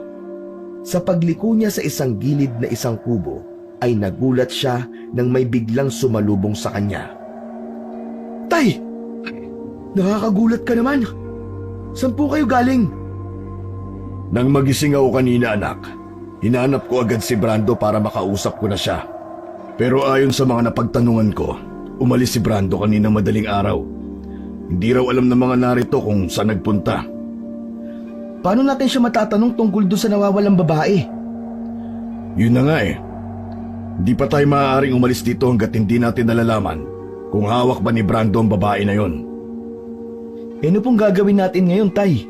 Sa pagliko niya sa isang gilid na isang kubo, ay nagulat siya nang may biglang sumalubong sa kanya. "Tay! Nakakagulat ka naman! Saan po kayo galing?" Nang magising ako kanina, anak, hinanap ko agad si Brando para makausap ko na siya. Pero ayon sa mga napagtanungan ko, umalis si Brando kanina madaling araw. Hindi raw alam ng mga narito kung saan nagpunta. Paano natin siya matatanong tungkol doon sa nawawalang babae? Yun na nga eh. Hindi pa tayo maaaring umalis dito hanggat hindi natin nalalaman kung hawak ba ni Brando ang babae na yon. Ano pong gagawin natin ngayon, Tay?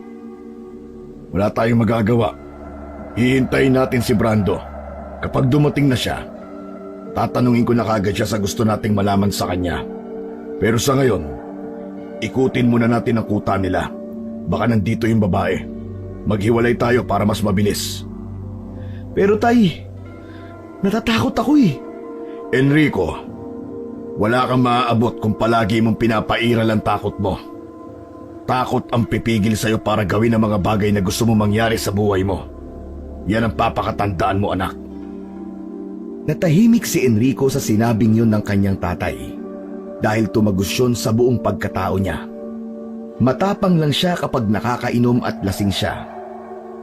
Wala tayong magagawa. Hihintayin natin si Brando. Kapag dumating na siya, tatanungin ko na kagad siya sa gusto nating malaman sa kanya. Pero sa ngayon, ikutin muna natin ang kuta nila. Baka nandito yung babae. Maghiwalay tayo para mas mabilis. Pero Tay, natatakot ako eh. Enrico, wala kang maaabot kung palagi mong pinapairal ang takot mo. Takot ang pipigil sa'yo para gawin ang mga bagay na gusto mo mangyari sa buhay mo. Yan ang papakatandaan mo, anak. Natahimik si Enrico sa sinabing yun ng kanyang tatay dahil tumagos yun sa buong pagkatao niya. Matapang lang siya kapag nakakainom at lasing siya.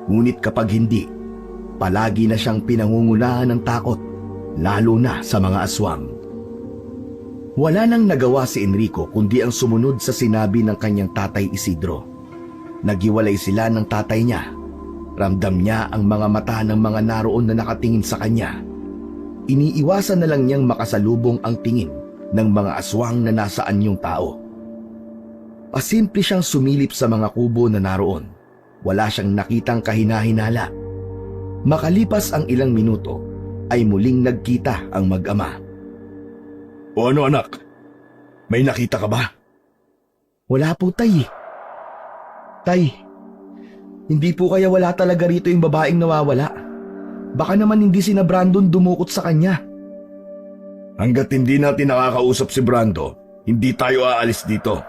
Ngunit kapag hindi, palagi na siyang pinangungunahan ng takot, lalo na sa mga aswang. Wala nang nagawa si Enrico kundi ang sumunod sa sinabi ng kanyang tatay Isidro. Naghiwalay sila ng tatay niya. Ramdam niya ang mga mata ng mga naroon na nakatingin sa kanya. Iniiwasan na lang niyang makasalubong ang tingin ng mga aswang na nasa anyong tao. Pasimple siyang sumilip sa mga kubo na naroon. Wala siyang nakitang kahinahinala. Makalipas ang ilang minuto, ay muling nagkita ang mag-ama. O ano, anak? May nakita ka ba? Wala po, Tay. Tay, hindi po kaya wala talaga rito yung babaeng nawawala? Baka naman hindi si na Brandon dumukot sa kanya. Hanggat hindi natin nakakausap si Brando, hindi tayo aalis dito.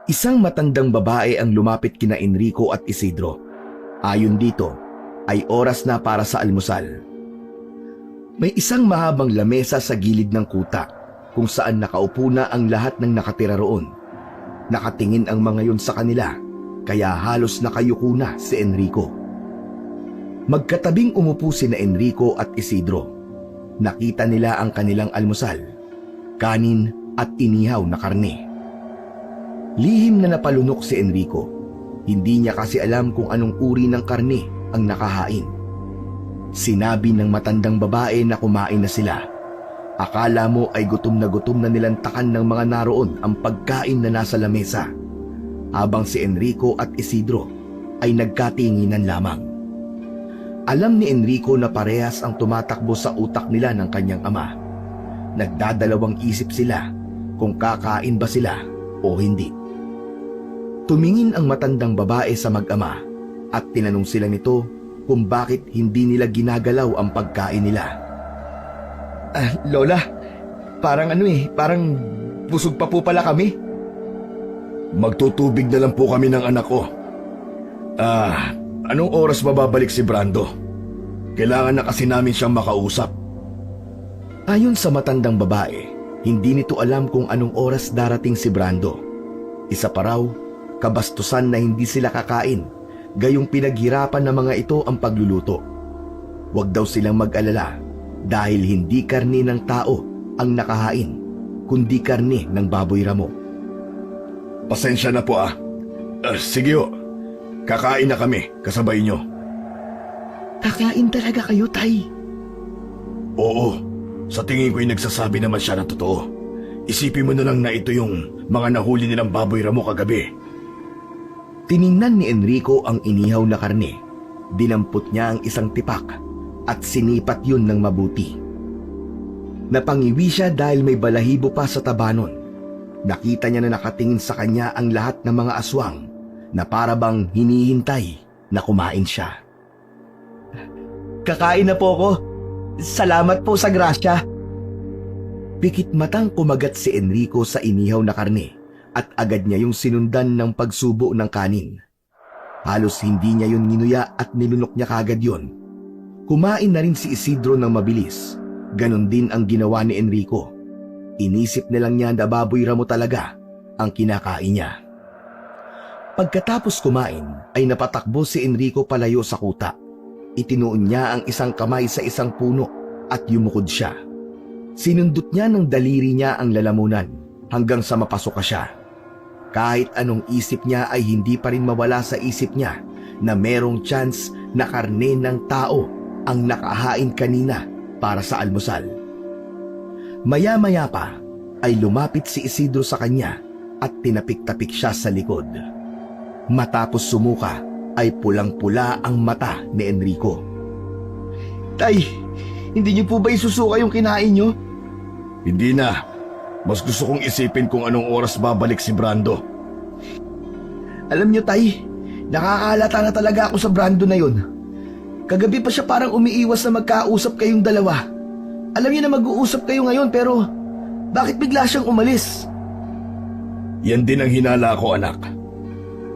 Isang matandang babae ang lumapit kina Enrico at Isidro. Ayon dito, ay oras na para sa almusal. May isang mahabang lamesa sa gilid ng kuta kung saan nakaupo na ang lahat ng nakatira roon. Nakatingin ang mga yun sa kanila, kaya halos nakayuko na si Enrico. Magkatabing umupo sina Enrico at Isidro. Nakita nila ang kanilang almusal, kanin at inihaw na karne. Lihim na napalunok si Enrico. Hindi niya kasi alam kung anong uri ng karne ang nakahain. Sinabi ng matandang babae na kumain na sila. Akala mo ay gutom na nilantakan ng mga naroon ang pagkain na nasa lamesa, habang si Enrico at Isidro ay nagkatinginan lamang. Alam ni Enrico na parehas ang tumatakbo sa utak nila ng kanyang ama. Nagdadalawang isip sila kung kakain ba sila o hindi. Tumingin ang matandang babae sa mag-ama at tinanong sila nito kung bakit hindi nila ginagalaw ang pagkain nila. Lola, parang busog pa po pala kami. Magtutubig na lang po kami ng anak ko. Anong oras babalik si Brando? Kailangan na kasi namin siyang makausap. Ayon sa matandang babae, hindi nito alam kung anong oras darating si Brando. Isa pa raw, kabastusan na hindi sila kakain, gayong pinaghirapan ng mga ito ang pagluluto. Huwag daw silang mag-alala dahil hindi karne ng tao ang nakahain, kundi karne ng baboy ramo. Pasensya na po sige ho. Kakain na kami, kasabay nyo. Kakain talaga kayo, Tay? Oo, sa tingin ko'y nagsasabi naman siya ng totoo. Isipin mo na lang na ito yung mga nahuli nilang baboy ramo kagabi. Tiningnan ni Enrico ang inihaw na karne. Dinampot niya ang isang tipak at sinipat yun ng mabuti. Napangiwi siya dahil may balahibo pa sa tabanon. Nakita niya na nakatingin sa kanya ang lahat ng mga aswang na para bang hinihintay na kumain siya. Kakain na po ako. Salamat po sa grasya. Pikit matang kumagat si Enrico sa inihaw na karne at agad niya yung sinundan ng pagsubo ng kanin. Halos hindi niya yun ginuya at nilunok niya kagad yun. Kumain na rin si Isidro ng mabilis. Ganon din ang ginawa ni Enrico. Inisip na lang niya na baboy ramo talaga ang kinakain niya. Pagkatapos kumain ay napatakbo si Enrico palayo sa kuta. Itinuon niya ang isang kamay sa isang puno at yumukod siya. Sinundot niya ng daliri niya ang lalamunan hanggang sa mapasok siya. Kahit anong isip niya ay hindi pa rin mawala sa isip niya na merong chance na karne ng tao ang nakahain kanina para sa almusal. Maya-maya pa ay lumapit si Isidro sa kanya at tinapik-tapik siya sa likod. Matapos sumuka ay pulang-pula ang mata ni Enrico. Tay, hindi niyo po ba isusuka yung kinain niyo? Hindi na. Mas gusto kong isipin kung anong oras babalik si Brando. Alam niyo, Tay, nakakalata na talaga ako sa Brando na yun. Kagabi pa siya parang umiiwas na magkausap kayong dalawa. Alam niyo na mag-uusap kayo ngayon pero bakit bigla siyang umalis? Yan din ang hinala ko, anak.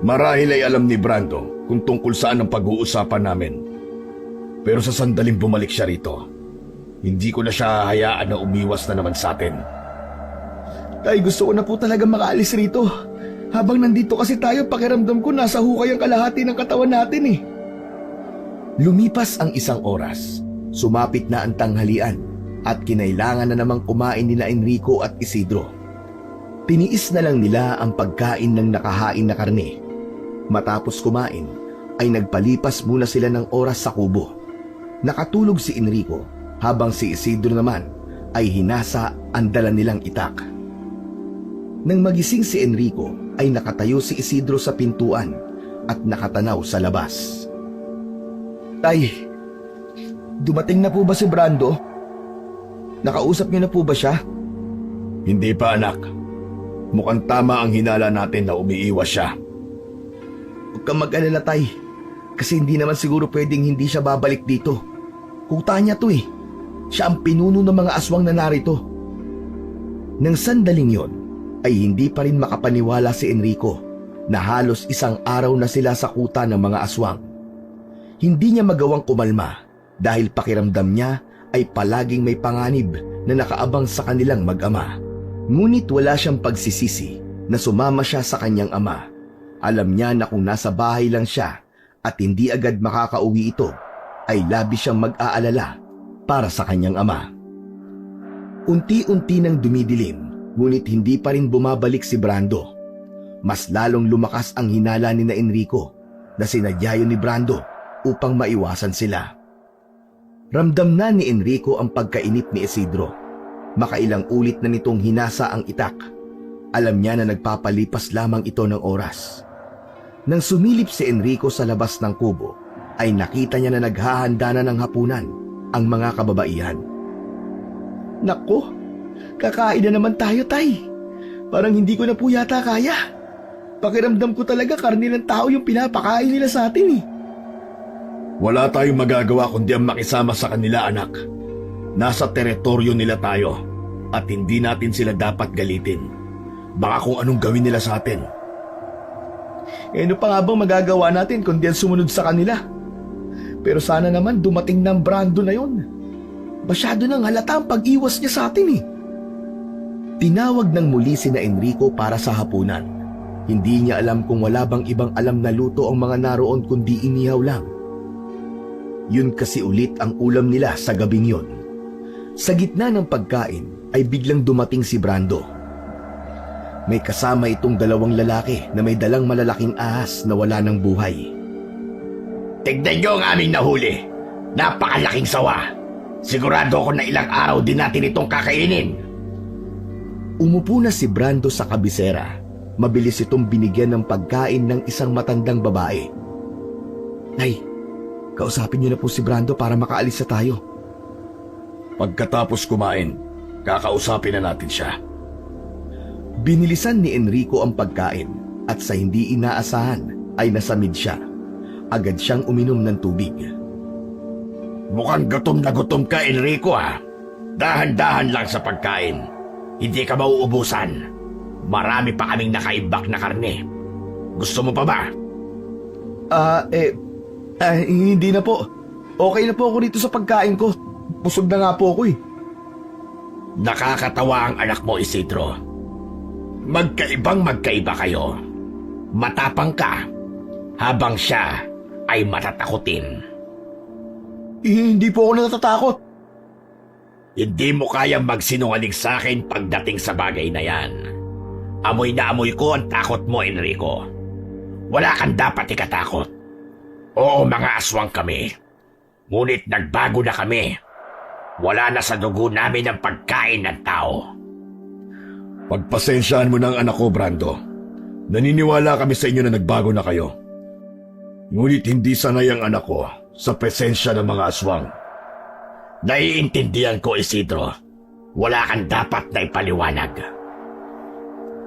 Marahil ay alam ni Brando kung tungkol saan ang pag-uusapan namin. Pero sa sandaling bumalik siya rito, hindi ko na siya hayaan na umiwas na naman sa atin. Tay, gusto ko na po talaga makaalis rito. Habang nandito kasi tayo, pakiramdam ko nasa hukay ang kalahati ng katawan natin eh. Lumipas ang isang oras. Sumapit na ang tanghalian at kinailangan na namang kumain nila Enrico at Isidro. Tiniis na lang nila ang pagkain ng nakahain na karne. Matapos kumain, ay nagpalipas muna sila ng oras sa kubo. Nakatulog si Enrico habang si Isidro naman ay hinasa ang dala nilang itak. Nang magising si Enrico ay nakatayo si Isidro sa pintuan at nakatanaw sa labas. Tay, dumating na po ba si Brando? Nakausap niyo na po ba siya? Hindi pa, anak. Mukhang tama ang hinala natin na umiiwas siya. Huwag kang mag-alala, Tay. Kasi hindi naman siguro pwedeng hindi siya babalik dito. Kuta niya to eh. Siya ang pinuno ng mga aswang na narito. Nang sandaling yon, ay hindi pa rin makapaniwala si Enrico na halos isang araw na sila sa kuta ng mga aswang. Hindi niya magawang kumalma dahil pakiramdam niya ay palaging may panganib na nakaabang sa kanilang mag-ama. Ngunit wala siyang pagsisisi na sumama siya sa kanyang ama. Alam niya na kung nasa bahay lang siya at hindi agad makakauwi ito, ay labis siyang mag-aalala para sa kanyang ama. Unti-unti nang dumidilim, ngunit hindi pa rin bumabalik si Brando. mas lalong lumakas ang hinala ni na Enrico na sinadya yun ni Brando upang maiwasan sila. Ramdam na ni Enrico ang pagkainip ni Isidro. Makailang ulit na nitong hinasa ang itak. Alam niya na nagpapalipas lamang ito ng oras. Nang sumilip si Enrico sa labas ng kubo, ay nakita niya na naghahanda na ng hapunan ang mga kababaihan. Nako, kakain na naman tayo, Tay. Parang hindi ko na po yata kaya. Pakiramdam ko talaga karne ng tao yung pinapakain nila sa atin eh. Wala tayong magagawa kundi ang makisama sa kanila, anak. Nasa teritoryo nila tayo at hindi natin sila dapat galitin. Baka kung anong gawin nila sa atin. Eh ano pa nga bang magagawa natin kundi ang sumunod sa kanila? Pero sana naman dumating ng Brando na yon. Masyado nang halata ang pag-iwas niya sa atin eh. Tinawag ng muli si na Enrico para sa hapunan. Hindi niya alam kung wala bang ibang alam na luto ang mga naroon kundi inihaw lang. Yun kasi ulit ang ulam nila sa gabing yun. Sa gitna ng pagkain ay biglang dumating si Brando. May kasama itong dalawang lalaki na may dalang malalaking ahas na wala ng buhay. Tignan niyo ang aming nahuli. Napakalaking sawa. Sigurado ako na ilang araw din natin itong kakainin. Umupo na si Brando sa kabisera. Mabilis itong binigyan ng pagkain ng isang matandang babae. Nay, kausapin niyo na po si Brando para makaalis na tayo. Pagkatapos kumain, kakausapin na natin siya. Binilisan ni Enrico ang pagkain at sa hindi inaasahan ay nasamid siya. Agad siyang uminom ng tubig. Mukhang gutom na gutom ka, Enrico, ha? Dahan-dahan lang sa pagkain. Hindi ka mauubusan. Marami pa kaming nakaimbak na karne. Gusto mo pa ba? Hindi na po. Okay na po ako dito sa pagkain ko. Busog na nga po ako eh. Nakakatawa ang anak mo, Isidro. Magkaiba kayo. Matapang ka, habang siya ay matatakutin. Hindi po ako natatakot. Hindi mo kayang magsinungaling sa akin pagdating sa bagay na yan. Amoy na amoy ko ang takot mo, Enrico. Wala kang dapat ikatakot. Oo, mga aswang kami. Ngunit nagbago na kami. Wala na sa dugo namin ang pagkain ng tao. Pagpasensyaan mo ng anak ko, Brando. Naniniwala kami sa inyo na nagbago na kayo. Ngunit hindi sanay ang anak ko sa presensya ng mga aswang. Naiintindihan ko, Isidro. Wala kang dapat na ipaliwanag.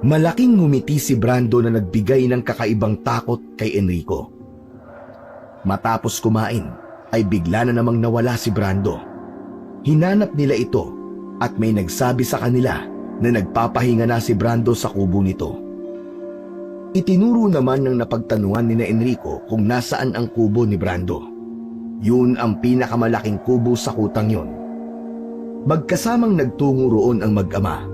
Malaking ngumiti si Brando na nagbigay ng kakaibang takot kay Enrico. Matapos kumain, ay bigla na namang nawala si Brando. Hinanap nila ito at may nagsabi sa kanila na nagpapahinga na si Brando sa kubo nito. Itinuro naman ng napagtanuan ni na Enrico kung nasaan ang kubo ni Brando. Yun ang pinakamalaking kubo sa kutang yon. Magkasamang nagtungo roon ang mag-ama.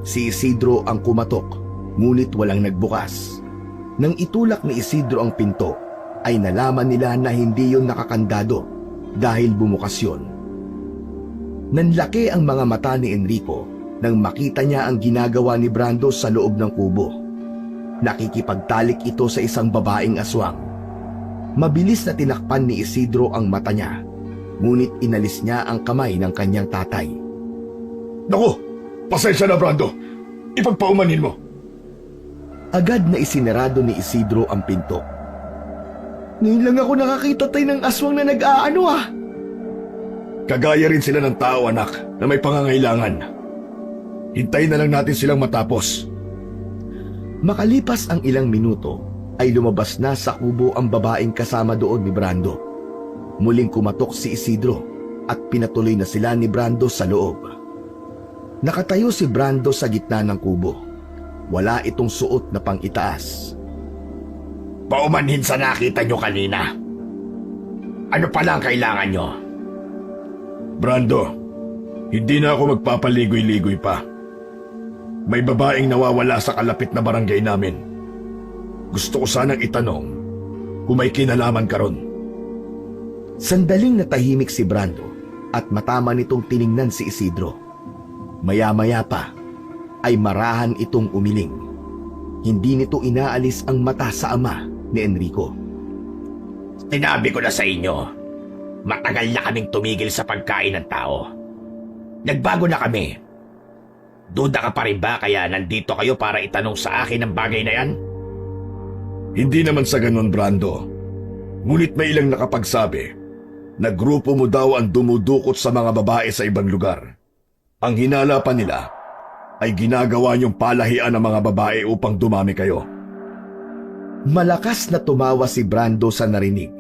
Si Isidro ang kumatok, ngunit walang nagbukas. Nang itulak ni Isidro ang pinto, ay nalaman nila na hindi yun nakakandado dahil bumukas yun. Nanlaki ang mga mata ni Enrico nang makita niya ang ginagawa ni Brando sa loob ng kubo. Nakikipagtalik ito sa isang babaeng aswang. Mabilis na tinakpan ni Isidro ang mata niya, ngunit inalis niya ang kamay ng kanyang tatay. Naku! Pasensya na, Brando. Ipagpaumanin mo. Agad na isinarado ni Isidro ang pinto. Ngayon lang ako nakakita tayo ng aswang na nag-aano ah. Kagaya rin sila ng tao, anak, na may pangangailangan. Hintayin na lang natin silang matapos. Makalipas ang ilang minuto, ay lumabas na sa kubo ang babaeng kasama doon ni Brando. Muling kumatok si Isidro at pinatuloy na sila ni Brando sa loob. Nakatayo si Brando sa gitna ng kubo. Wala itong suot na pang-itaas. Paumanhin sa nakita nyo kanina. Ano pala ang kailangan nyo? Brando, hindi na ako magpapaligoy-ligoy pa. May babaeng nawawala sa kalapit na barangay namin. Gusto ko sanang itanong kung may kinalaman ka ron. Sandaling natahimik si Brando at matama nitong tiningnan si Isidro. Maya-maya pa ay marahan itong umiling. Hindi nito inaalis ang mata sa ama ni Enrico. Sinabi ko na sa inyo, matagal na kaming tumigil sa pagkain ng tao. Nagbago na kami. Duda ka pa rin ba kaya nandito kayo para itanong sa akin ang bagay na yan? Hindi naman sa ganun, Brando. Ngunit may ilang nakapagsabi na grupo mo daw ang dumudukot sa mga babae sa ibang lugar. Ang hinala pa nila ay ginagawa niyong palahian ng mga babae upang dumami kayo. Malakas na tumawa si Brando sa narinig.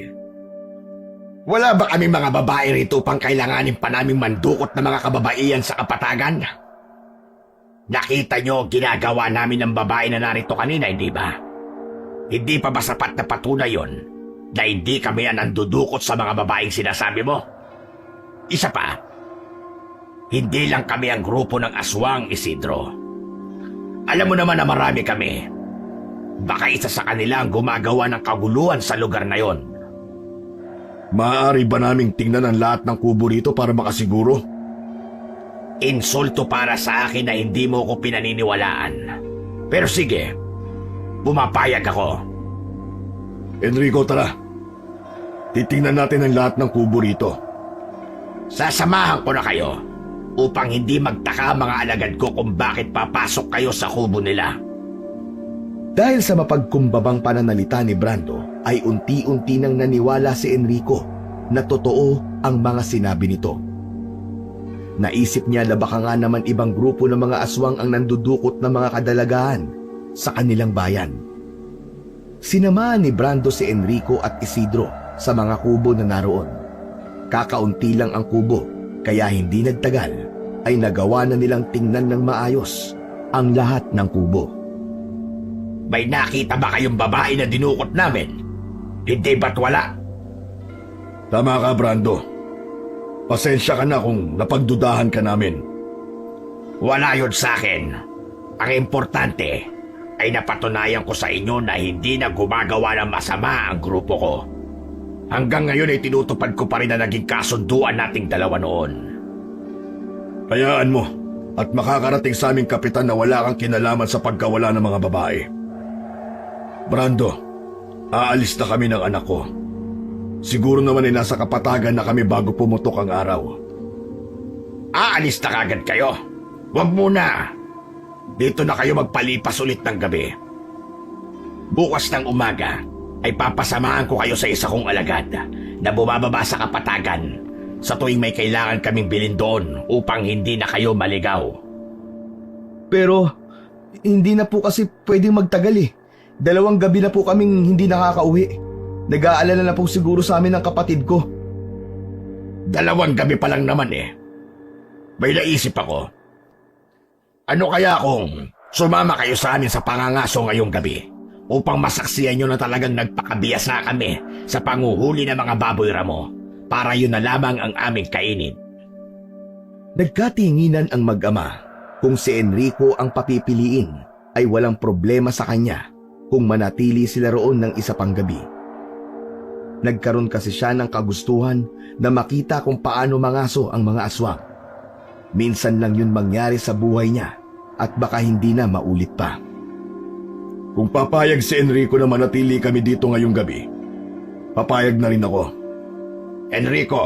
Wala ba kami mga babae rito upang kailanganin pa naming mandukot na mga kababaihan sa kapatagan? Nakita niyo ginagawa namin ng babae na narito kanina, hindi ba? Hindi pa ba sapat na patunay yon na hindi kami ang nandudukot sa mga babaeng sinasabi mo? Isa pa, hindi lang kami ang grupo ng aswang, Isidro. Alam mo naman na marami kami. Baka isa sa kanila ang gumagawa ng kaguluhan sa lugar na yon. Maaari ba naming tingnan ang lahat ng kubo rito para makasiguro? Insulto para sa akin na hindi mo ko pinaniniwalaan. Pero sige, pumapayag ako. Enrico, tara. Titingnan natin ang lahat ng kubo rito. Sasamahan ko na kayo upang hindi magtaka mga alagad ko kung bakit papasok kayo sa kubo nila. Dahil sa mapagkumbabang pananalita ni Brando, ay unti-unti nang naniwala si Enrico na totoo ang mga sinabi nito. Naisip niya na baka nga naman ibang grupo ng mga aswang ang nandudukot ng mga kadalagahan sa kanilang bayan. Sinamahan ni Brando si Enrico at Isidro sa mga kubo na naroon. Kakaunti lang ang kubo, kaya hindi nagtagal ay nagawa na nilang tingnan ng maayos ang lahat ng kubo. May nakita ba kayong babae na dinukot namin? Hindi ba't wala? Tama ka, Brando. Pasensya ka na kung napagdudahan ka namin. Wala yun sa akin. Ang importante ay napatunayan ko sa inyo na hindi na gumagawa ng masama ang grupo ko. Hanggang ngayon ay tinutupad ko pa rin na naging kasunduan nating dalawa noon. Hayaan mo at makakarating sa aming kapitan na wala kang kinalaman sa pagkawala ng mga babae. Brando, aalis na kami ng anak ko. Siguro naman ay nasa kapatagan na kami bago pumutok ang araw. Aalis na kagad kayo? Huwag muna. Dito na kayo magpalipas ulit ng gabi. Bukas ng umaga ay papasamahan ko kayo sa isa kong alagad na bumababa sa kapatagan sa tuwing may kailangan kaming bilhin doon upang hindi na kayo maligaw. Pero hindi na po kasi pwedeng magtagal eh. 2 gabi na po kaming hindi nakakauwi. Nag-aalala na po siguro sa amin ng kapatid ko. 2 gabi pa lang naman eh. May naisip ako. Ano kaya kung sumama kayo sa amin sa pangangaso ngayong gabi upang masaksiyan nyo na talagang nagpakabiyasa kami sa panguhuli ng mga baboy ramo para yun na lamang ang aming kainin? Nagkatinginan ang mag-ama. Kung si Enrico ang papipiliin, ay walang problema sa kanya kung manatili sila roon ng isa pang gabi. Nagkaroon kasi siya ng kagustuhan na makita kung paano mangaso ang mga aswang. Minsan lang yun mangyari sa buhay niya at baka hindi na maulit pa. Kung papayag si Enrico na manatili kami dito ngayong gabi, papayag na rin ako. Enrico,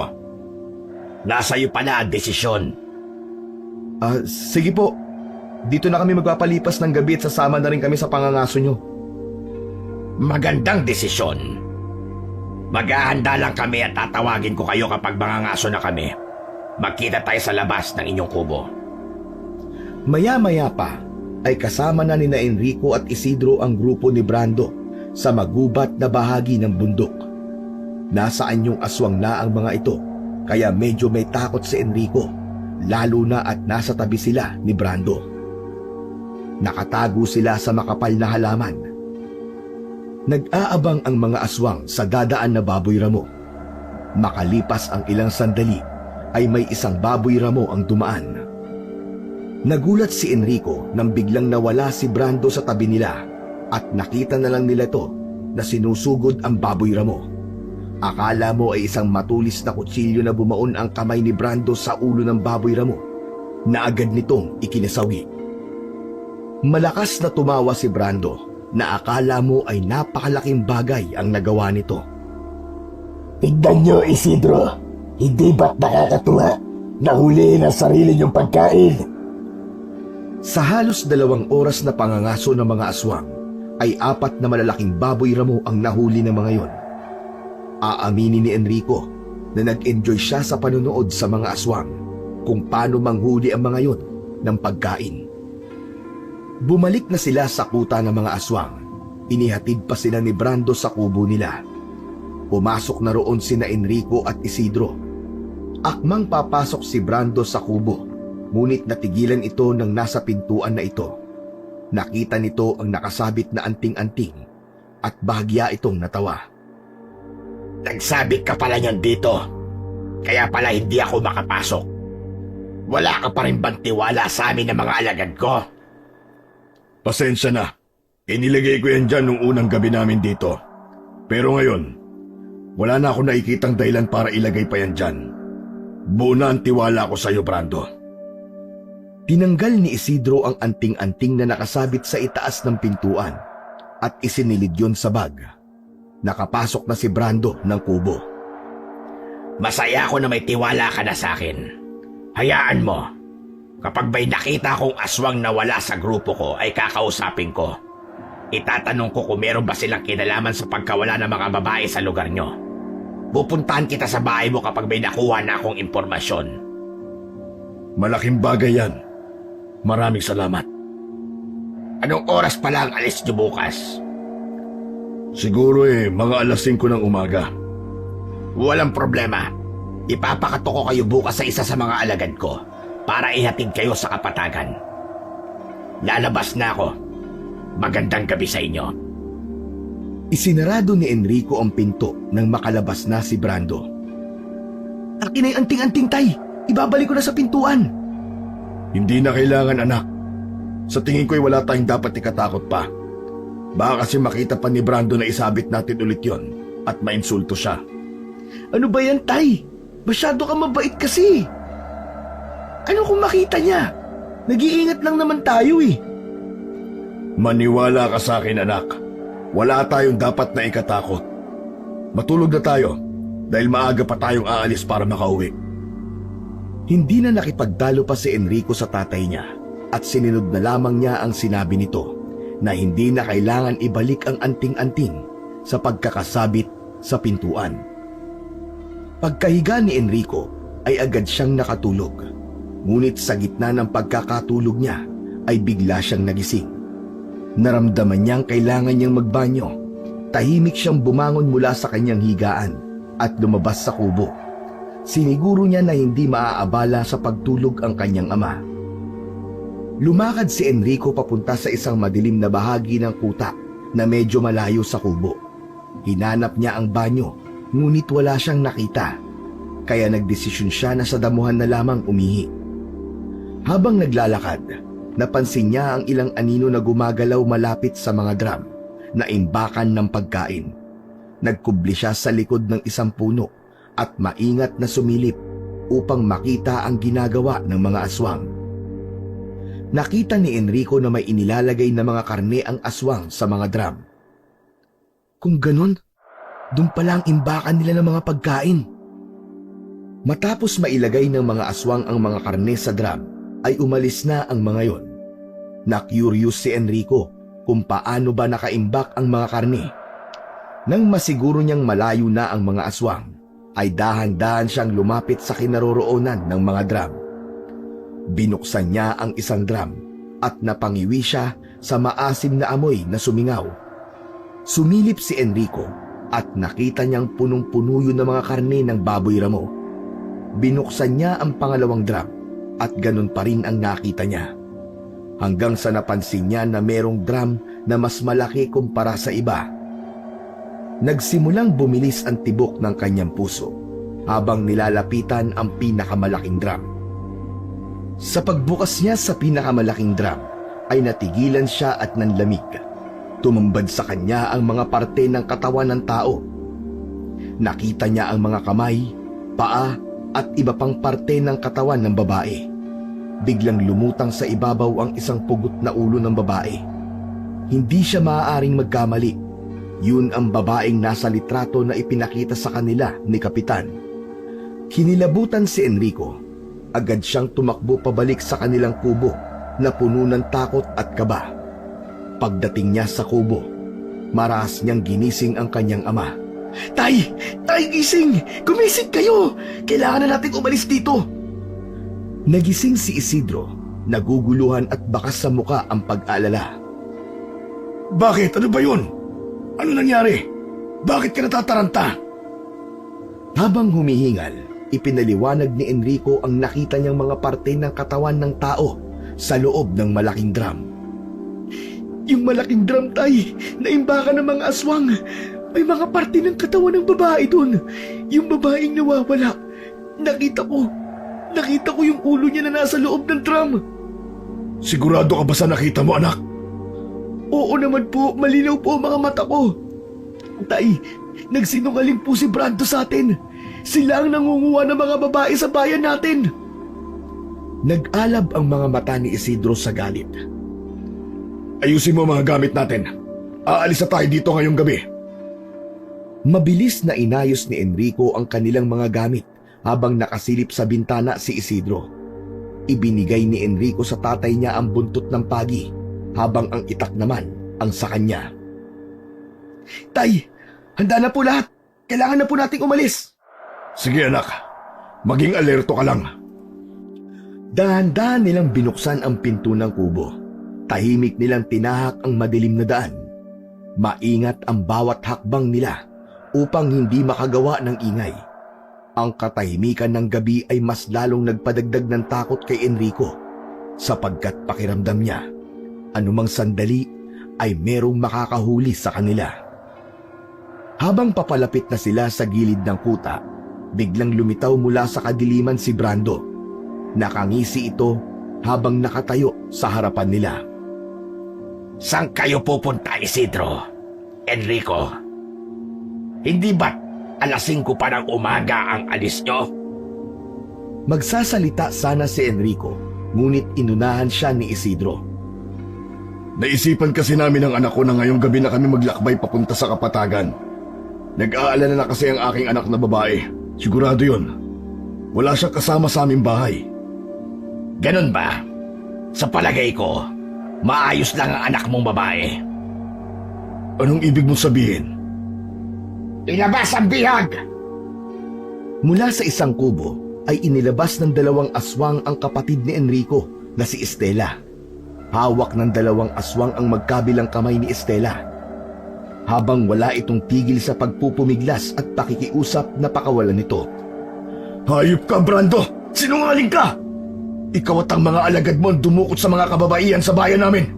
nasa iyo pala ang desisyon. Sige po. Dito na kami magpapalipas ng gabi at sasama na rin kami sa pangangaso nyo. Magandang desisyon. Maghahanda lang kami at tatawagin ko kayo kapag mangangaso na kami. Magkita tayo sa labas ng inyong kubo. Maya-maya pa ay kasama na nina Enrico at Isidro ang grupo ni Brando sa magubat na bahagi ng bundok. Nasa anyong aswang na ang mga ito, kaya medyo may takot si Enrico, lalo na at nasa tabi sila ni Brando. Nakatago sila sa makapal na halaman. Nag-aabang ang mga aswang sa dadaan na baboy ramo. Makalipas ang ilang sandali ay may isang baboy ramo ang dumaan. Nagulat si Enrico nang biglang nawala si Brando sa tabi nila at nakita na lang nila ito na sinusugod ang baboy ramo. Akala mo ay isang matulis na kutsilyo na bumaon ang kamay ni Brando sa ulo ng baboy ramo na agad nitong ikinasawi. Malakas na tumawa si Brando na akala mo ay napakalaking bagay ang nagawa nito. Tignan nyo, Isidro. Hindi ba't nakakatuwa? Nahuliin ang sarili niyong pagkain. Sa halos 2 oras na pangangaso ng mga aswang, ay 4 na malalaking baboy ramo ang nahuli ng mga yon. Aaminin ni Enrico na nag-enjoy siya sa panonood sa mga aswang kung paano manghuli ang mga yon ng pagkain. Bumalik na sila sa kuta ng mga aswang. Inihatid pa sila ni Brando sa kubo nila. Pumasok na roon sina Enrico at Isidro. Akmang papasok si Brando sa kubo, ngunit natigilan ito nang nasa pintuan na ito. Nakita nito ang nakasabit na anting-anting at bahagya itong natawa. Nagsabit ka pala niyan dito. Kaya pala hindi ako makapasok. Wala ka pa rin bang tiwala sa amin ng mga alagad ko? Pasensya na. Inilagay ko yan dyan nung unang gabi namin dito. Pero ngayon, wala na akong nakikitang dahilan para ilagay pa yan dyan. Buo na ang tiwala ko sa iyo, Brando. Tinanggal ni Isidro ang anting-anting na nakasabit sa itaas ng pintuan at isinilid yon sa bag. Nakapasok na si Brando ng kubo. Masaya ako na may tiwala ka na sa akin. Hayaan mo. Kapag may nakita kong aswang na wala sa grupo ko ay kakausapin ko. Itatanong ko kung meron ba silang kinalaman sa pagkawala ng mga babae sa lugar nyo. Pupuntahan kita sa bahay mo kapag may nakuha na akong impormasyon. Malaking bagay yan. Maraming salamat. Anong oras pa lang alis nyo bukas? Siguro mga alas 5 ng umaga. Walang problema. Ipapakato ko kayo bukas sa isa sa mga alagad ko para ihatid kayo sa kapatagan. Lalabas na ako. Magandang gabi sa inyo. Isinarado ni Enrico ang pinto nang makalabas na si Brando. Akin ay anting-anting, tay. Ibabalik ko na sa pintuan. Hindi na kailangan, anak. Sa tingin ko'y wala tayong dapat ikatakot pa. Baka kasi makita pa ni Brando na isabit natin ulit yon at mainsulto siya. Ano ba yan, tay? Masyado ka mabait kasi. Ano kung makita niya? Nag-iingat lang naman tayo eh. Maniwala ka sa akin, anak. Wala tayong dapat na ikatakot. Matulog na tayo dahil maaga pa tayong aalis para makauwi. Hindi na nakipagdalo pa si Enrico sa tatay niya at sinunod na lamang niya ang sinabi nito na hindi na kailangan ibalik ang anting-anting sa pagkakasabit sa pintuan. Pagkahiga ni Enrico ay agad siyang nakatulog. Ngunit sa gitna ng pagkakatulog niya ay bigla siyang nagising. Naramdaman niyang kailangan niyang magbanyo. Tahimik siyang bumangon mula sa kanyang higaan at lumabas sa kubo. Siniguro niya na hindi maaabala sa pagtulog ang kanyang ama. Lumakad si Enrico papunta sa isang madilim na bahagi ng kuta na medyo malayo sa kubo. Hinanap niya ang banyo, ngunit wala siyang nakita. Kaya nagdesisyon siya na sa damuhan na lamang umihi. Habang naglalakad, napansin niya ang ilang anino na gumagalaw malapit sa mga drum na imbakan ng pagkain. Nagkubli siya sa likod ng isang puno at maingat na sumilip upang makita ang ginagawa ng mga aswang. Nakita ni Enrico na may inilalagay na mga karne ang aswang sa mga drum. Kung ganun, doon pala ang imbakan nila ng mga pagkain. Matapos mailagay ng mga aswang ang mga karne sa drum, ay umalis na ang mga yon. Na-curious si Enrico kung paano ba nakaimbak ang mga karne. Nang masiguro niyang malayo na ang mga aswang, ay dahan-dahan siyang lumapit sa kinaroroonan ng mga drum. Binuksan niya ang isang drum at napangiwi siya sa maasim na amoy na sumingaw. Sumilip si Enrico at nakita niyang punong-puno yun ng mga karne ng baboy ramo. Binuksan niya ang pangalawang drum at ganun pa rin ang nakita niya. Hanggang sa napansin niya na merong drum na mas malaki kumpara sa iba. Nagsimulang bumilis ang tibok ng kanyang puso habang nilalapitan ang pinakamalaking drum. Sa pagbukas niya sa pinakamalaking drum ay natigilan siya at nanlamig. Tumambad sa kanya ang mga parte ng katawan ng tao. Nakita niya ang mga kamay, paa at iba pang parte ng katawan ng babae. biglang lumutang sa ibabaw ang isang pugot na ulo ng babae. Hindi siya maaaring magkamali. Yun ang babaeng nasa litrato na ipinakita sa kanila ni Kapitan. Kinilabutan si Enrico. Agad siyang tumakbo pabalik sa kanilang kubo na puno ng takot at kaba. Pagdating niya sa kubo, marahas niyang ginising ang kanyang ama. Tay! Tay, gising! Gumising kayo! Kailangan na nating umalis dito! Nagising si Isidro, naguguluhan at bakas sa muka ang pag-alala. Bakit? Ano ba yun? Ano nangyari? Bakit ka natataranta? Habang humihingal, ipinaliwanag ni Enrico ang nakita niyang mga parte ng katawan ng tao sa loob ng malaking drum. Yung malaking drum, tay, naimbakan ng mga aswang. May mga parte ng katawan ng babae doon. Yung babaeng nawawala. Nakita ko yung ulo niya na nasa loob ng drum. Sigurado ka ba sa nakita mo, anak? Oo naman po, malinaw po ang mga mata ko. Tay, nagsinungaling po si Brando sa atin. Sila ang nangunguha ng mga babae sa bayan natin. Nag-alab ang mga mata ni Isidro sa galit. Ayusin mo mga gamit natin. Aalis na tayo dito ngayong gabi. Mabilis na inayos ni Enrico ang kanilang mga gamit habang nakasilip sa bintana si Isidro. Ibinigay ni Enrico sa tatay niya ang buntot ng pagi habang ang itak naman ang sa kanya. Tay, handa na po lahat. Kailangan na po nating umalis. Sige anak, maging alerto ka lang. Dahan-dahan nilang binuksan ang pinto ng kubo. Tahimik nilang tinahak ang madilim na daan. Maingat ang bawat hakbang nila upang hindi makagawa ng ingay. Ang katahimikan ng gabi ay mas lalong nagpadagdag ng takot kay Enrico sapagkat pakiramdam niya, anumang sandali ay merong makakahuli sa kanila. Habang papalapit na sila sa gilid ng kuta, biglang lumitaw mula sa kadiliman si Brando. Nakangisi ito habang nakatayo sa harapan nila. Saan kayo pupunta, Isidro? Enrico? Hindi ba't alas 5 pa ng umaga ang alis nyo? Magsasalita sana si Enrico, ngunit inunahan siya ni Isidro. Naisipan kasi namin ng anak ko na ngayong gabi na kami maglakbay papunta sa Kapatagan. Nag-aalala na kasi ang aking anak na babae. Sigurado yun. Wala siyang kasama sa aming bahay. Ganun ba? Sa palagay ko, maayos lang ang anak mong babae. Anong ibig mong sabihin? Ilabas ang bihag! Mula sa isang kubo ay inilabas ng 2 aswang ang kapatid ni Enrico na si Estela. Hawak ng 2 aswang ang magkabilang kamay ni Estela. Habang wala itong tigil sa pagpupumiglas at pakikiusap na pakawalan nito. Hayop ka, Brando! Sinungaling ka! Ikaw at ang mga alagad mo ang dumukot sa mga kababaihan sa bayan namin.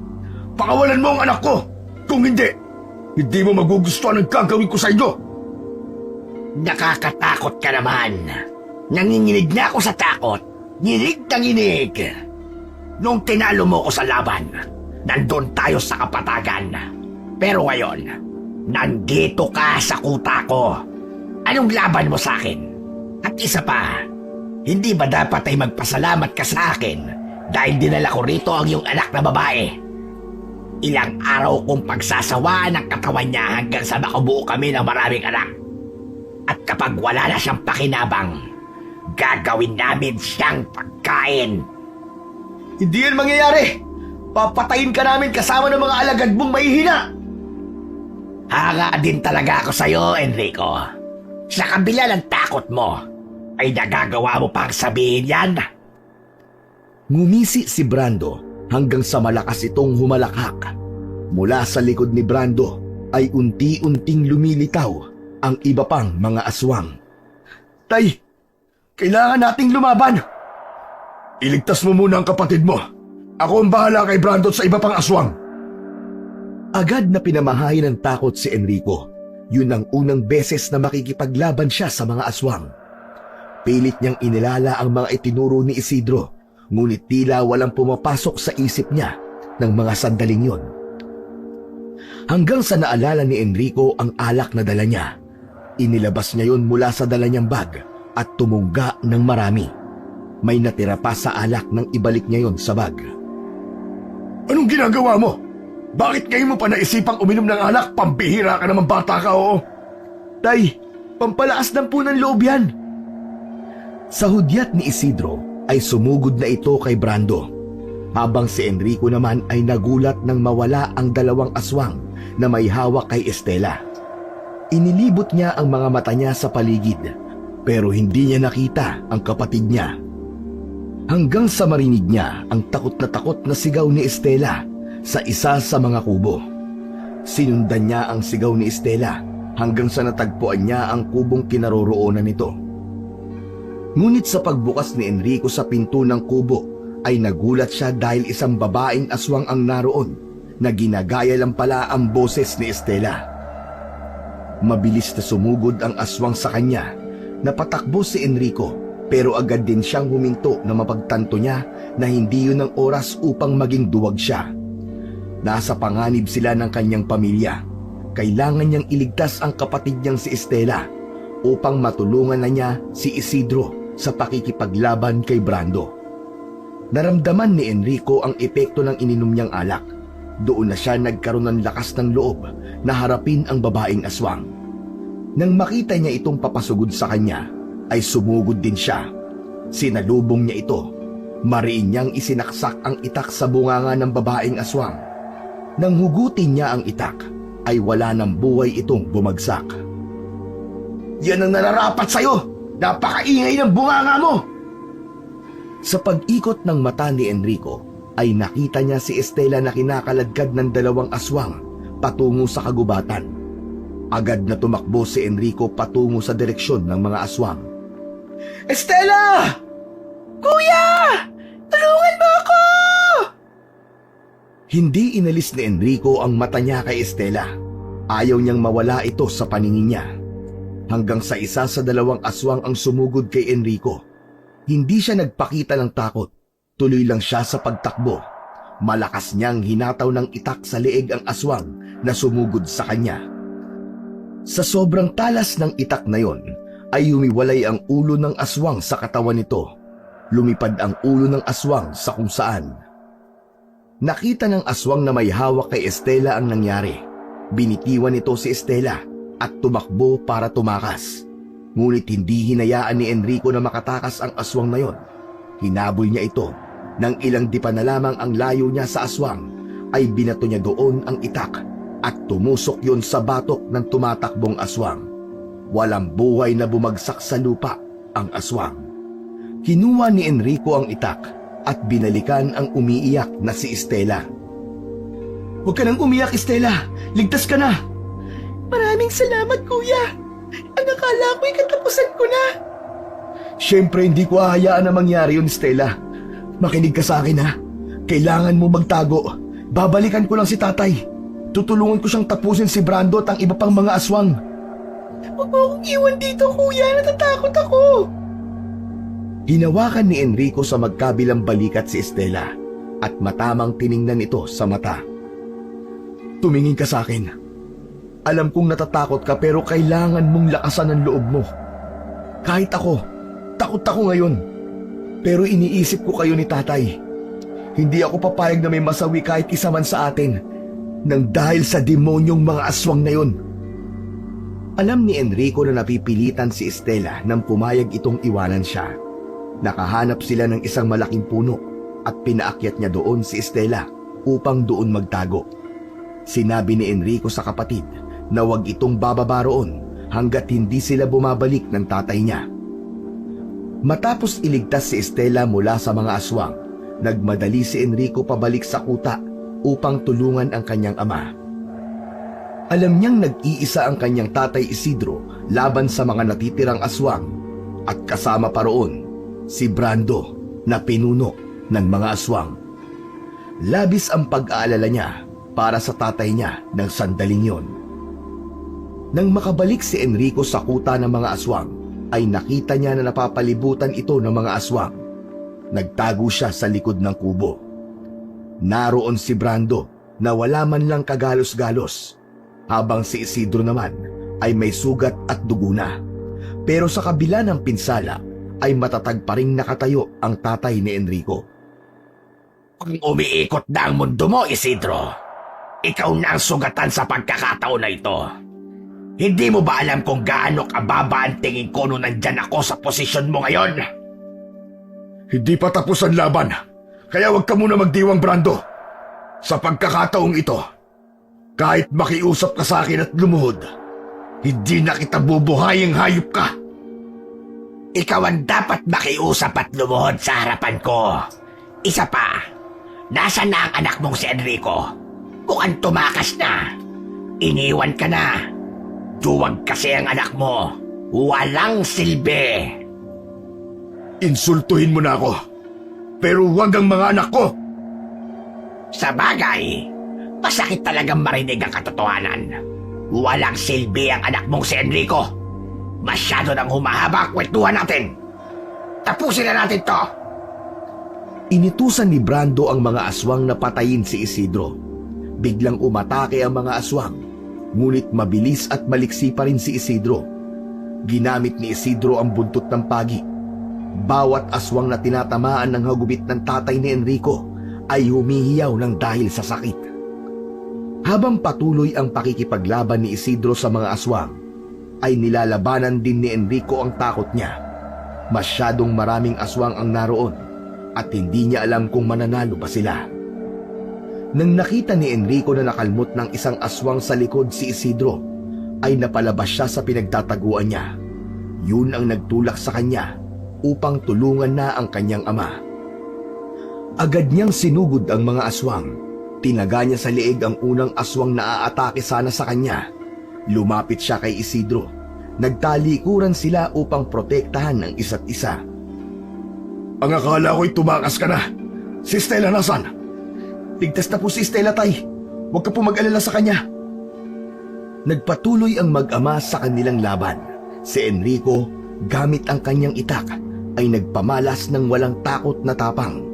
Pakawalan mo ang anak ko! Kung hindi mo magugustuhan ang gagawin ko sa inyo! Nakakatakot ka naman. Nanginginig na ako sa takot. Nginig na nginig. Nung tinalo mo ko sa laban, nandun tayo sa Kapatagan. Pero ngayon, nandito ka sa kuta ko. Anong laban mo sa akin? At isa pa, hindi ba dapat ay magpasalamat ka sa akin dahil dinala ko rito ang iyong anak na babae? Ilang araw kong pagsasawaan ang katawan niya hanggang sa makabuo kami ng maraming anak. At kapag wala na siyang pakinabang, gagawin namin siyang pagkain. Hindi yan mangyayari. Papatayin ka namin kasama ng mga alagad mong mahihina. Hanga din talaga ako sa'yo, Enrico. Sa kabila ng takot mo, ay nagagawa mo pang sabihin yan. Ngumisi si Brando hanggang sa malakas itong humalakhak. Mula sa likod ni Brando ay unti-unting lumilitaw ang iba pang mga aswang. Tay, kailangan nating lumaban. Iligtas mo muna ang kapatid mo. Ako ang bahala kay Brando sa iba pang aswang. Agad na pinamahayan ng takot si Enrico. Yun ang unang beses na makikipaglaban siya sa mga aswang. Pilit niyang inilala ang mga itinuro ni Isidro, ngunit tila walang pumapasok sa isip niya ng mga sandaling yon. Hanggang sa naalala ni Enrico ang alak na dala niya. Inilabas niya yon mula sa dala niyang bag at tumungga ng marami. may natira pa sa alak nang ibalik niya yon sa bag. Anong ginagawa mo? Bakit ngayon mo pa naisipang uminom ng alak? Pambihira ka naman, bata ka, oo. Tay, pampalakas ng po ng loob yan. Sa hudyat ni Isidro ay sumugod na ito kay Brando, habang si Enrico naman ay nagulat nang mawala ang dalawang aswang na may hawak kay Estela. Inilibot niya ang mga mata niya sa paligid, pero hindi niya nakita ang kapatid niya. Hanggang sa marinig niya ang takot na sigaw ni Estela sa isa sa mga kubo. Sinundan niya ang sigaw ni Estela hanggang sa natagpuan niya ang kubong kinaroroonan nito. Ngunit sa pagbukas ni Enrico sa pinto ng kubo ay nagulat siya dahil isang babaeng aswang ang naroon na ginagaya lang pala ang boses ni Estela. Mabilis na sumugod ang aswang sa kanya. Napatakbo si Enrico pero agad din siyang huminto na mapagtanto niya na hindi yun ang oras upang maging duwag siya. Nasa panganib sila ng kanyang pamilya. Kailangan niyang iligtas ang kapatid niyang si Estela upang matulungan na niya si Isidro sa pakikipaglaban kay Brando. Naramdaman ni Enrico ang epekto ng ininom niyang alak. Doon na siya nagkaroon ng lakas ng loob na harapin ang babaeng aswang. Nang makita niya itong papasugod sa kanya, ay sumugod din siya. Sinalubong niya ito. Mariin niyang isinaksak ang itak sa bunganga ng babaeng aswang. Nang hugutin niya ang itak, ay wala ng buhay itong bumagsak. Yan ang nararapat sa'yo! Napakaingay ng bunganga mo! Sa pag-ikot ng mata ni Enrico, ay nakita niya si Estela na kinakaladkad ng dalawang aswang patungo sa kagubatan. Agad na tumakbo si Enrico patungo sa direksyon ng mga aswang. Estela! Kuya! Tulungan mo ako! Hindi inalis ni Enrico ang mata niya kay Estela. Ayaw niyang mawala ito sa paningin niya. Hanggang sa isa sa dalawang aswang ang sumugod kay Enrico. Hindi siya nagpakita ng takot. Tuloy lang siya sa pagtakbo. Malakas niyang hinataw ng itak sa leeg ang aswang na sumugod sa kanya. Sa sobrang talas ng itak na yon, ay humiwalay ang ulo ng aswang sa katawan nito. Lumipad ang ulo ng aswang sa kung saan. Nakita ng aswang na may hawak kay Estela ang nangyari. Binitiwan nito si Estela at tumakbo para tumakas. Ngunit hindi hinayaan ni Enrico na makatakas ang aswang na yon. Hinabol niya ito. Nang ilang dipa na lamang ang layo niya sa aswang, ay binato niya doon ang itak at tumusok yon sa batok ng tumatakbong aswang. Walang buhay na bumagsak sa lupa ang aswang. Kinuha ni Enrico ang itak at binalikan ang umiiyak na si Estela. Huwag ka nang umiyak, Estela. Ligtas ka na. Maraming salamat, kuya. Ang akala ko'y katapusan ko na. Siyempre, hindi ko hahayaan na mangyari yun, Stella. Makinig ka sa akin, ha? Kailangan mo magtago. Babalikan ko lang si tatay. Tutulungan ko siyang tapusin si Brando at ang iba pang mga aswang. Huwag mo akong iwan dito, kuya. Natatakot ako. Hinawakan ni Enrico sa magkabilang balikat si Estela at matamang tiningnan ito sa mata. Tumingin ka sa akin. Alam kong natatakot ka pero kailangan mong lakasan ang loob mo. Kahit ako, takot ako ngayon. Pero iniisip ko kayo ni tatay. Hindi ako papayag na may masawi kahit isa man sa atin nang dahil sa demonyong mga aswang na yon. Alam ni Enrico na napipilitan si Estela nang pumayag itong iwanan siya. Nakahanap sila ng isang malaking puno at pinaakyat niya doon si Estela upang doon magtago. Sinabi ni Enrico sa kapatid na huwag itong bababa roon hanggat hindi sila bumabalik ng tatay niya. Matapos iligtas si Estela mula sa mga aswang, nagmadali si Enrico pabalik sa kuta upang tulungan ang kanyang ama. Alam niyang nag-iisa ang kanyang tatay Isidro laban sa mga natitirang aswang at kasama pa roon si Brando na pinuno ng mga aswang. Labis ang pag-aalala niya para sa tatay niya ng sandaling yon. Nang makabalik si Enrico sa kuta ng mga aswang, ay nakita niya na napapalibutan ito ng mga aswang. Nagtago siya sa likod ng kubo. Naroon si Brando na wala man lang kagalos-galos, habang si Isidro naman ay may sugat at dugo na. Pero sa kabila ng pinsala, ay matatag pa ring nakatayo ang tatay ni Enrico. Kung umiikot na ang mundo mo, Isidro, ikaw na ang sugatan sa pagkakataon na ito. Hindi mo ba alam kung gaano kababa ang tingin ko nung nandyan ako sa posisyon mo ngayon? Hindi pa tapos ang laban, kaya huwag ka muna magdiwang, Brando. Sa pagkakataong ito, kahit makiusap ka sa akin at lumuhod, hindi na kita bubuhaying hayop ka. Ikaw ang dapat makiusap at lumuhod sa harapan ko. Isa pa, nasaan na ang anak mong si Enrico? Kung ang tumakas na, iniwan ka na. Duwag kasi ang anak mo. Walang silbi. Insultuhin mo na ako, pero huwag ang mga anak ko. Sa bagay, masakit talagang marinig ang katotohanan. Walang silbi ang anak mong si Enrico. Masyado nang humahaba ang kwentuhan natin. Tapusin na natin to. Initusan ni Brando ang mga aswang na patayin si Isidro. Biglang umatake ang mga aswang, ngunit mabilis at maliksi pa rin si Isidro. Ginamit ni Isidro ang buntot ng pagi. Bawat aswang na tinatamaan ng hagupit ng tatay ni Enrico ay humihiyaw ng dahil sa sakit. Habang patuloy ang pakikipaglaban ni Isidro sa mga aswang, ay nilalabanan din ni Enrico ang takot niya. Masyadong maraming aswang ang naroon at hindi niya alam kung mananalo ba sila. Nang nakita ni Enrico na nakalmot ng isang aswang sa likod si Isidro, ay napalabas siya sa pinagtataguan niya. Yun ang nagtulak sa kanya upang tulungan na ang kanyang ama. Agad niyang sinugod ang mga aswang. Tinaga niya sa leeg ang unang aswang na aatake sana sa kanya. Lumapit siya kay Isidro. Nagtalikuran sila upang protektahan ang isa't isa. Ang akala ko'y tumakas ka na. Si Stella nasan? Ligtas na po si Stella, tay. Huwag ka po mag-alala sa kanya. Nagpatuloy ang mag-ama sa kanilang laban. Si Enrico, gamit ang kanyang itak, ay nagpamalas ng walang takot na tapang.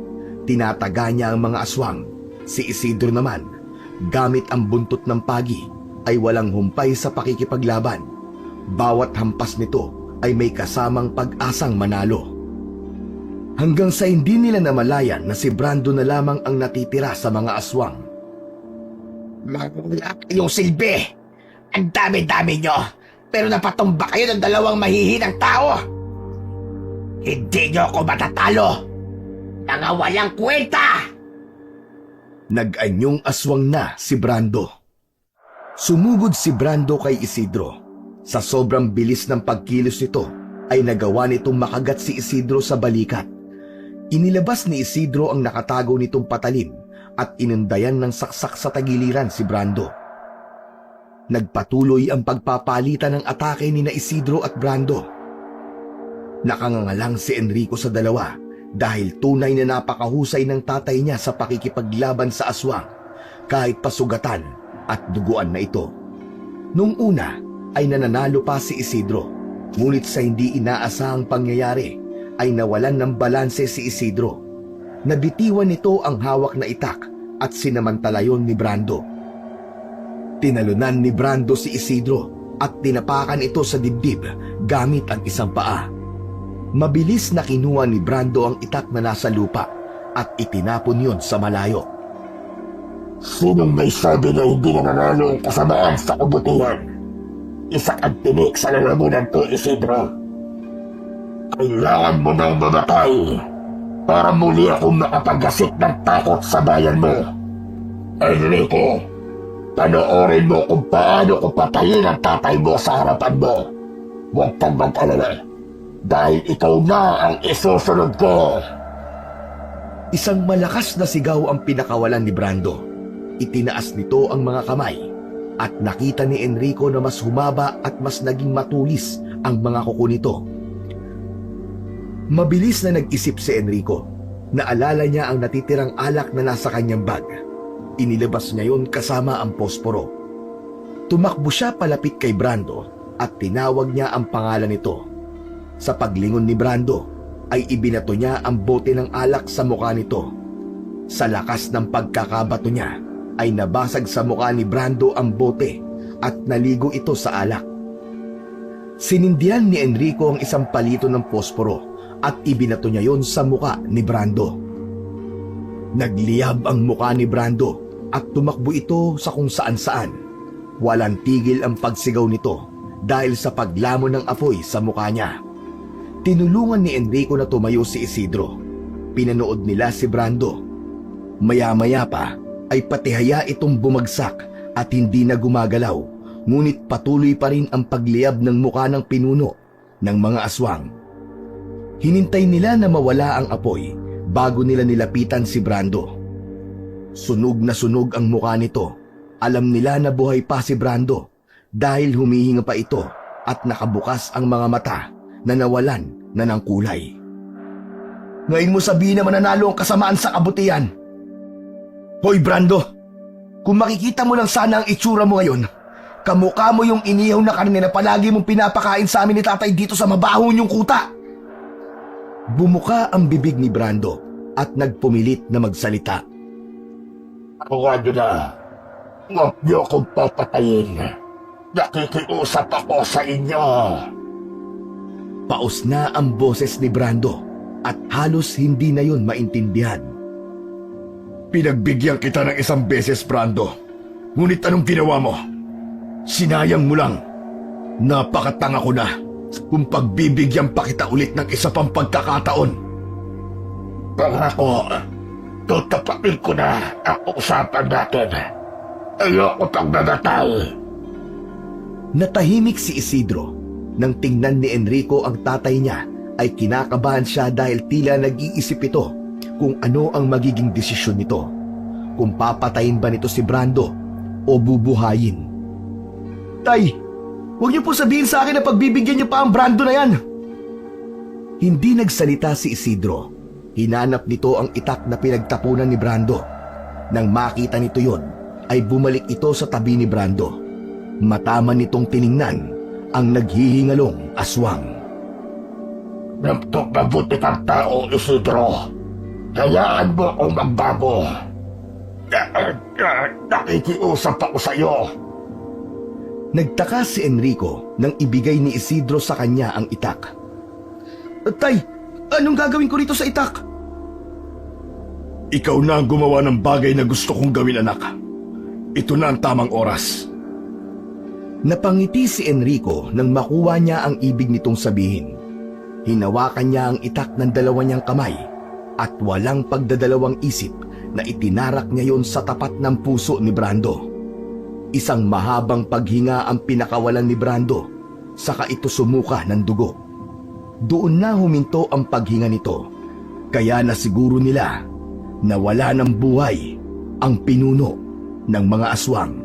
Tinataga niya ang mga aswang. Si Isidro naman, gamit ang buntot ng pagi, ay walang humpay sa pakikipaglaban. Bawat hampas nito ay may kasamang pag-asang manalo. Hanggang sa hindi nila namalayan na si Brando na lamang ang natitira sa mga aswang. Wala kayong silbi. Ang dami-dami nyo. Pero napatumba kayo ng dalawang mahihinang tao. Hindi nyo ako matatalo. Mga walang kwenta. Nag-anyong aswang na si Brando. Sumugod si Brando kay Isidro. Sa sobrang bilis ng pagkilos nito, ay nagawa nitong makagat si Isidro sa balikat. Inilabas ni Isidro ang nakatago nitong patalim at inundayan ng saksak sa tagiliran si Brando. Nagpatuloy ang pagpapalitan ng atake ni na Isidro at Brando. Nakangangalang si Enrico sa dalawa dahil tunay na napakahusay ng tatay niya sa pakikipaglaban sa aswang, kahit pasugatan at duguan na ito. Nung una ay nananalo pa si Isidro, ngunit sa hindi inaasahang pangyayari ay nawalan ng balanse si Isidro. Nabitiwan nito ang hawak na itak at sinamantala yon ni Brando. Tinalunan ni Brando si Isidro at tinapakan ito sa dibdib gamit ang isang paa. Mabilis na kinuha ni Brando ang itak na nasa lupa at itinapon yon sa malayo. Sinong may sabi na hindi nananalo ang kasamaan sa kabutihan? Isa kang tinik sa lalamunan to, Isidro. Kailangan mo nang mamatay para muli akong makapaghasit ng takot sa bayan mo. Enrico, panoorin mo kung paano ko patayin ang tatay mo sa harapan mo. Huwag kang mag-alala, dahil ikaw na ang isusunod ko. Isang malakas na sigaw ang pinakawalan ni Brando. Itinaas nito ang mga kamay at nakita ni Enrico na mas humaba at mas naging matulis ang mga kuko nito. Mabilis na nag-isip si Enrico. Naalala niya ang natitirang alak na nasa kanyang bag. Inilabas niya yun kasama ang posporo. Tumakbo siya palapit kay Brando at tinawag niya ang pangalan nito. Sa paglingon ni Brando ay ibinato niya ang bote ng alak sa mukha nito. Sa lakas ng pagkakabato niya ay nabasag sa mukha ni Brando ang bote at naligo ito sa alak. Sinindihan ni Enrico ang isang palito ng posporo at ibinato niya yon sa muka ni Brando. Nagliyab ang muka ni Brando at tumakbo ito sa kung saan-saan. Walang tigil ang pagsigaw nito dahil sa paglamon ng apoy sa muka niya. Tinulungan ni Enrico na tumayo si Isidro. Pinanood nila si Brando. Maya-maya pa ay patihaya itong bumagsak at hindi na gumagalaw, ngunit patuloy pa rin ang pagliyab ng muka ng pinuno ng mga aswang. Hinintay nila na mawala ang apoy bago nila nilapitan si Brando. Sunog na sunog ang muka nito. Alam nila na buhay pa si Brando dahil humihinga pa ito at nakabukas ang mga mata na nawalan na ng kulay. Ngayon mo sabihin na mananalo ang kasamaan sa kabutihan. Hoy Brando, kung makikita mo lang sana ang itsura mo ngayon, kamukha mo yung inihaw na karne na palagi mong pinapakain sa amin ni tatay dito sa mabaho niyong kuta. Bumuka ang bibig ni Brando at nagpumilit na magsalita. Huwag na. Huwag niyo akong papatayin. Nakikiusap ako sa inyo. Paus na ang boses ni Brando at halos hindi na yon maintindihan. Pinagbigyan kita ng isang beses, Brando. Ngunit anong ginawa mo? Sinayang mo lang. Napakatanga ko na kung pagbibigyan pa kita ulit ng isa pang pagkakataon. Pangako, tutapakin ko na ang usapan natin. Ayoko pang nadatay. Natahimik si Isidro. Nang tingnan ni Enrico ang tatay niya, ay kinakabahan siya dahil tila nag-iisip ito kung ano ang magiging desisyon nito. Kung papatayin ba nito si Brando o bubuhayin. Tay, huwag niyo po sabihin sa akin na pagbibigyan niyo pa ang Brando na yan. Hindi nagsalita si Isidro. Hinanap nito ang itak na pinagtapunan ni Brando. Nang makita nito yon, ay bumalik ito sa tabi ni Brando. Mataman nitong tiningnan ang naghihingalong aswang. Mabuti kang tao, Isidro. Hayaan mo akong magbago. Nakikiusap ako sa iyo. Nagtaka si Enrico nang ibigay ni Isidro sa kanya ang itak. Tay, anong gagawin ko rito sa itak? Ikaw na ang gumawa ng bagay na gusto kong gawin, anak. Ito na ang tamang oras. Napangiti si Enrico nang makuha niya ang ibig nitong sabihin. Hinawakan niya ang itak ng dalawa niyang kamay at walang pagdadalawang isip na itinarak niya yon sa tapat ng puso ni Brando. Isang mahabang paghinga ang pinakawalan ni Brando, saka ito sumuka ng dugo. Doon na huminto ang paghinga nito, kaya nasiguro nila na wala ng buhay ang pinuno ng mga aswang.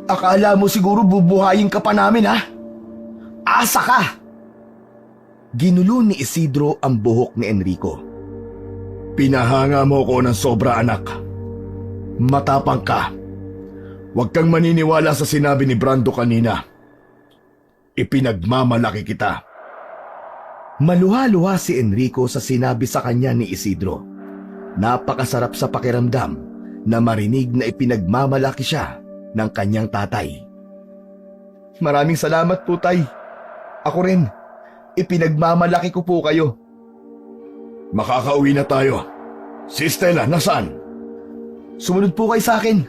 Akala mo siguro bubuhayin ka pa namin, ha? Asa ka! Ginulo ni Isidro ang buhok ni Enrico. Pinahanga mo ko ng sobra, anak. Matapang ka. Huwag kang maniniwala sa sinabi ni Brando kanina. Ipinagmamalaki kita. Maluha-luha si Enrico sa sinabi sa kanya ni Isidro. Napakasarap sa pakiramdam na marinig na ipinagmamalaki siya ng kanyang tatay. Maraming salamat po, tay. Ako rin. Ipinagmamalaki ko po kayo. Makakauwi na tayo. Si Stella, nasaan? Sumunod po kayo sa akin.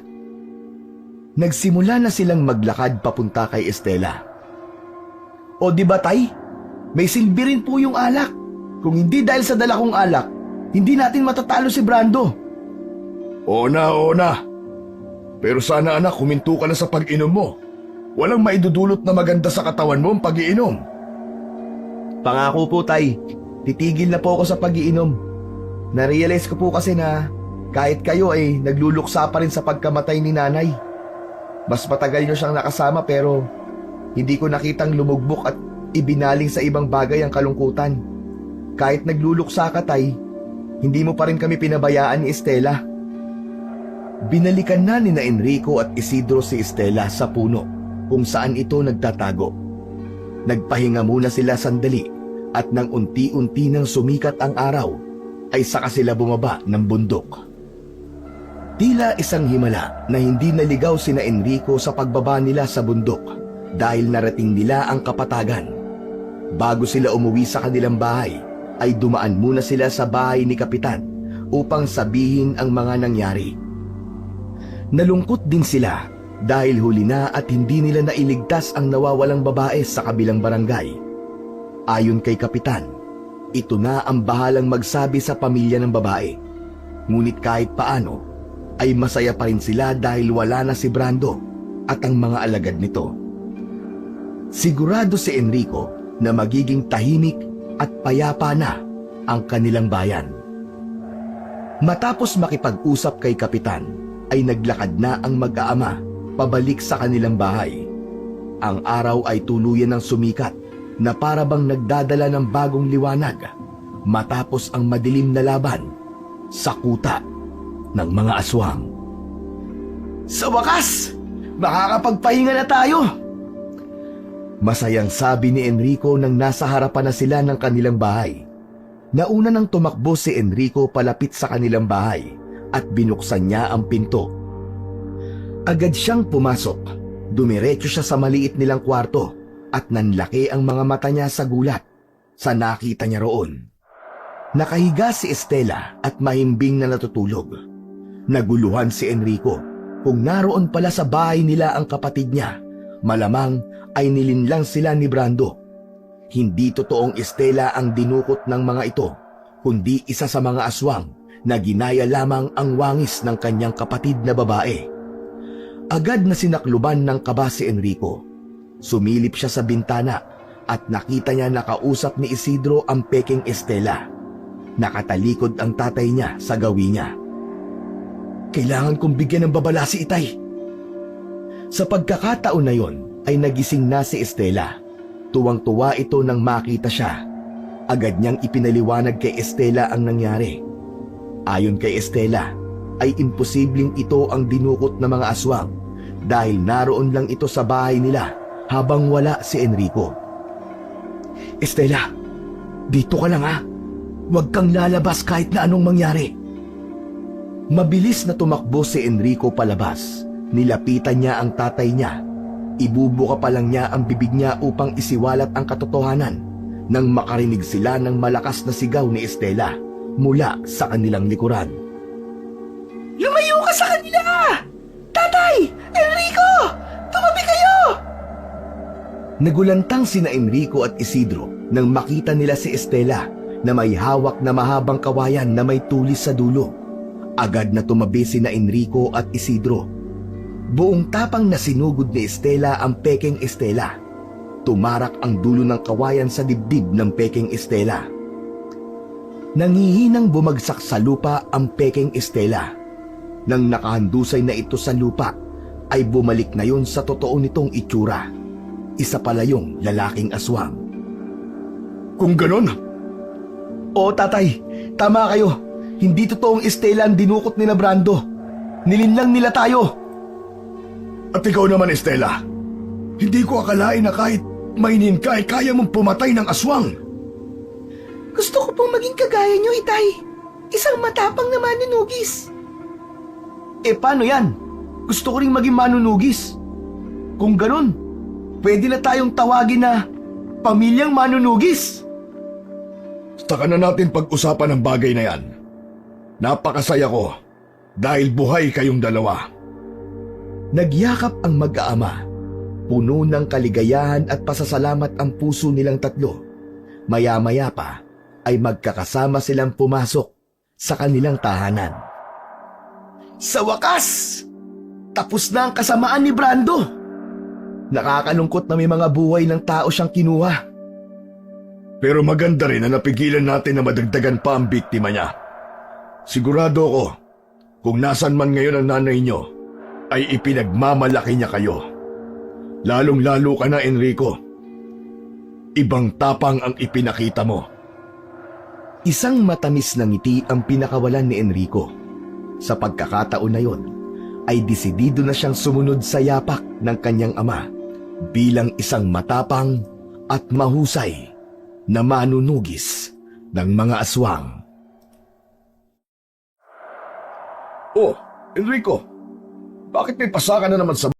Nagsimula na silang maglakad papunta kay Estela. O di ba, tay? May silbi rin po yung alak. Kung hindi dahil sa dala kong alak, hindi natin matatalo si Brando. Oo na. Pero sana, anak, huminto ka na sa pag-inom mo. Walang maidudulot na maganda sa katawan mo ang pag-iinom. Pangako po, tay. Titigil na po ako sa pag-iinom. Narealize ko po kasi na kahit kayo ay nagluluksa pa rin sa pagkamatay ni nanay. Mas matagal nyo siyang nakasama pero hindi ko nakitang lumugbok at ibinaling sa ibang bagay ang kalungkutan. Kahit nagluluksa ka, tay, hindi mo pa rin kami pinabayaan ni Estela. Binalikan na ni Enrico at Isidro si Estela sa puno kung saan ito nagtatago. Nagpahinga muna sila sandali at nang unti-unti nang sumikat ang araw ay saka sila bumaba ng bundok. Tila isang himala na hindi naligaw sina Enrico sa pagbaba nila sa bundok dahil narating nila ang kapatagan. Bago sila umuwi sa kanilang bahay, ay dumaan muna sila sa bahay ni Kapitan upang sabihin ang mga nangyari. Nalungkot din sila dahil huli na at hindi nila nailigtas ang nawawalang babae sa kabilang barangay. Ayon kay Kapitan, ito na ang bahalang magsabi sa pamilya ng babae. Ngunit kahit paano, ay masaya pa rin sila dahil wala na si Brando at ang mga alagad nito. Sigurado si Enrico na magiging tahimik at payapa na ang kanilang bayan. Matapos makipag-usap kay Kapitan, ay naglakad na ang mag-aama pabalik sa kanilang bahay. Ang araw ay tuluyan ng sumikat na para bang nagdadala ng bagong liwanag matapos ang madilim na laban sa kuta ng mga aswang. Sa wakas, makakapagpahinga na tayo. Masayang sabi ni Enrico nang nasa harapan na sila ng kanilang bahay. Nauna nang tumakbo si Enrico palapit sa kanilang bahay at binuksan niya ang pinto. Agad siyang pumasok. Dumiretso siya sa maliit nilang kwarto at nanlaki ang mga mata niya sa gulat sa nakita niya roon. Nakahiga si Estela at mahimbing na natutulog. Naguluhan si Enrico kung naroon pala sa bahay nila ang kapatid niya. Malamang ay nilinlang sila ni Brando. Hindi totoong Estela ang dinukot ng mga ito, kundi isa sa mga aswang na ginaya lamang ang wangis ng kanyang kapatid na babae. Agad na sinakluban ng kaba si Enrico. Sumilip siya sa bintana at nakita niya nakausap ni Isidro ang peking Estela. Nakatalikod ang tatay niya sa gawin niya. Kailangan kong bigyan ng babala si Itay. Sa pagkakataon na yon ay nagising na si Estela. Tuwang-tuwa ito nang makita siya. Agad niyang ipinaliwanag kay Estela ang nangyari. Ayon kay Estela, ay imposibleng ito ang dinukot ng mga aswang dahil naroon lang ito sa bahay nila habang wala si Enrico. Estela, dito ka lang ha. Huwag kang lalabas kahit na anong mangyari. Mabilis na tumakbo si Enrico palabas. Nilapitan niya ang tatay niya. Ibubuka pa lang niya ang bibig niya upang isiwalat ang katotohanan nang makarinig sila ng malakas na sigaw ni Estela mula sa kanilang likuran. Lumayo ka sa kanila! Tatay! Enrico! Tumabi kayo! Nagulantang sina Enrico at Isidro nang makita nila si Estela na may hawak na mahabang kawayan na may tulis sa dulo. Agad na tumabi sina Enrico at Isidro. Buong tapang na sinugod ni Estela ang peking Estela. Tumarak ang dulo ng kawayan sa dibdib ng peking Estela. Nangihinang bumagsak sa lupa ang peking Estela. Nang nakahandusay na ito sa lupa, ay bumalik na yon sa totoo nitong itsura. Isa pala yung lalaking aswang. Kung ganon. Oo tatay, tama kayo. Hindi totoong Estela ang dinukot ni na Brando. Nilinlang nila tayo. At ikaw naman, Estela, hindi ko akalain na kahit mainin ka ay kaya mong pumatay ng aswang. Gusto ko pong maging kagaya niyo, Itay. Isang matapang na manunugis. Paano yan? Gusto ko rin maging manunugis. Kung ganon, pwede na tayong tawagin na pamilyang manunugis. Saka na natin pag-usapan ang bagay na yan. Napakasaya ko dahil buhay kayong dalawa. Nagyakap ang mag-aama. Puno ng kaligayahan at pasasalamat ang puso nilang tatlo. Maya-maya pa ay magkakasama silang pumasok sa kanilang tahanan. Sa wakas, tapos na ang kasamaan ni Brando. Nakakalungkot na may mga buhay ng tao siyang kinuha. Pero maganda rin na napigilan natin na madagdagan pa ang biktima niya. Sigurado ako, kung nasan man ngayon ang nanay niyo, ay ipinagmamalaki niya kayo. Lalong-lalo ka na, Enrico. Ibang tapang ang ipinakita mo. Isang matamis na ngiti ang pinakawalan ni Enrico. Sa pagkakataon na yon, ay desidido na siyang sumunod sa yapak ng kanyang ama bilang isang matapang at mahusay na manunugis ng mga aswang. Oh, Enrico, bakit may pasaka na naman sa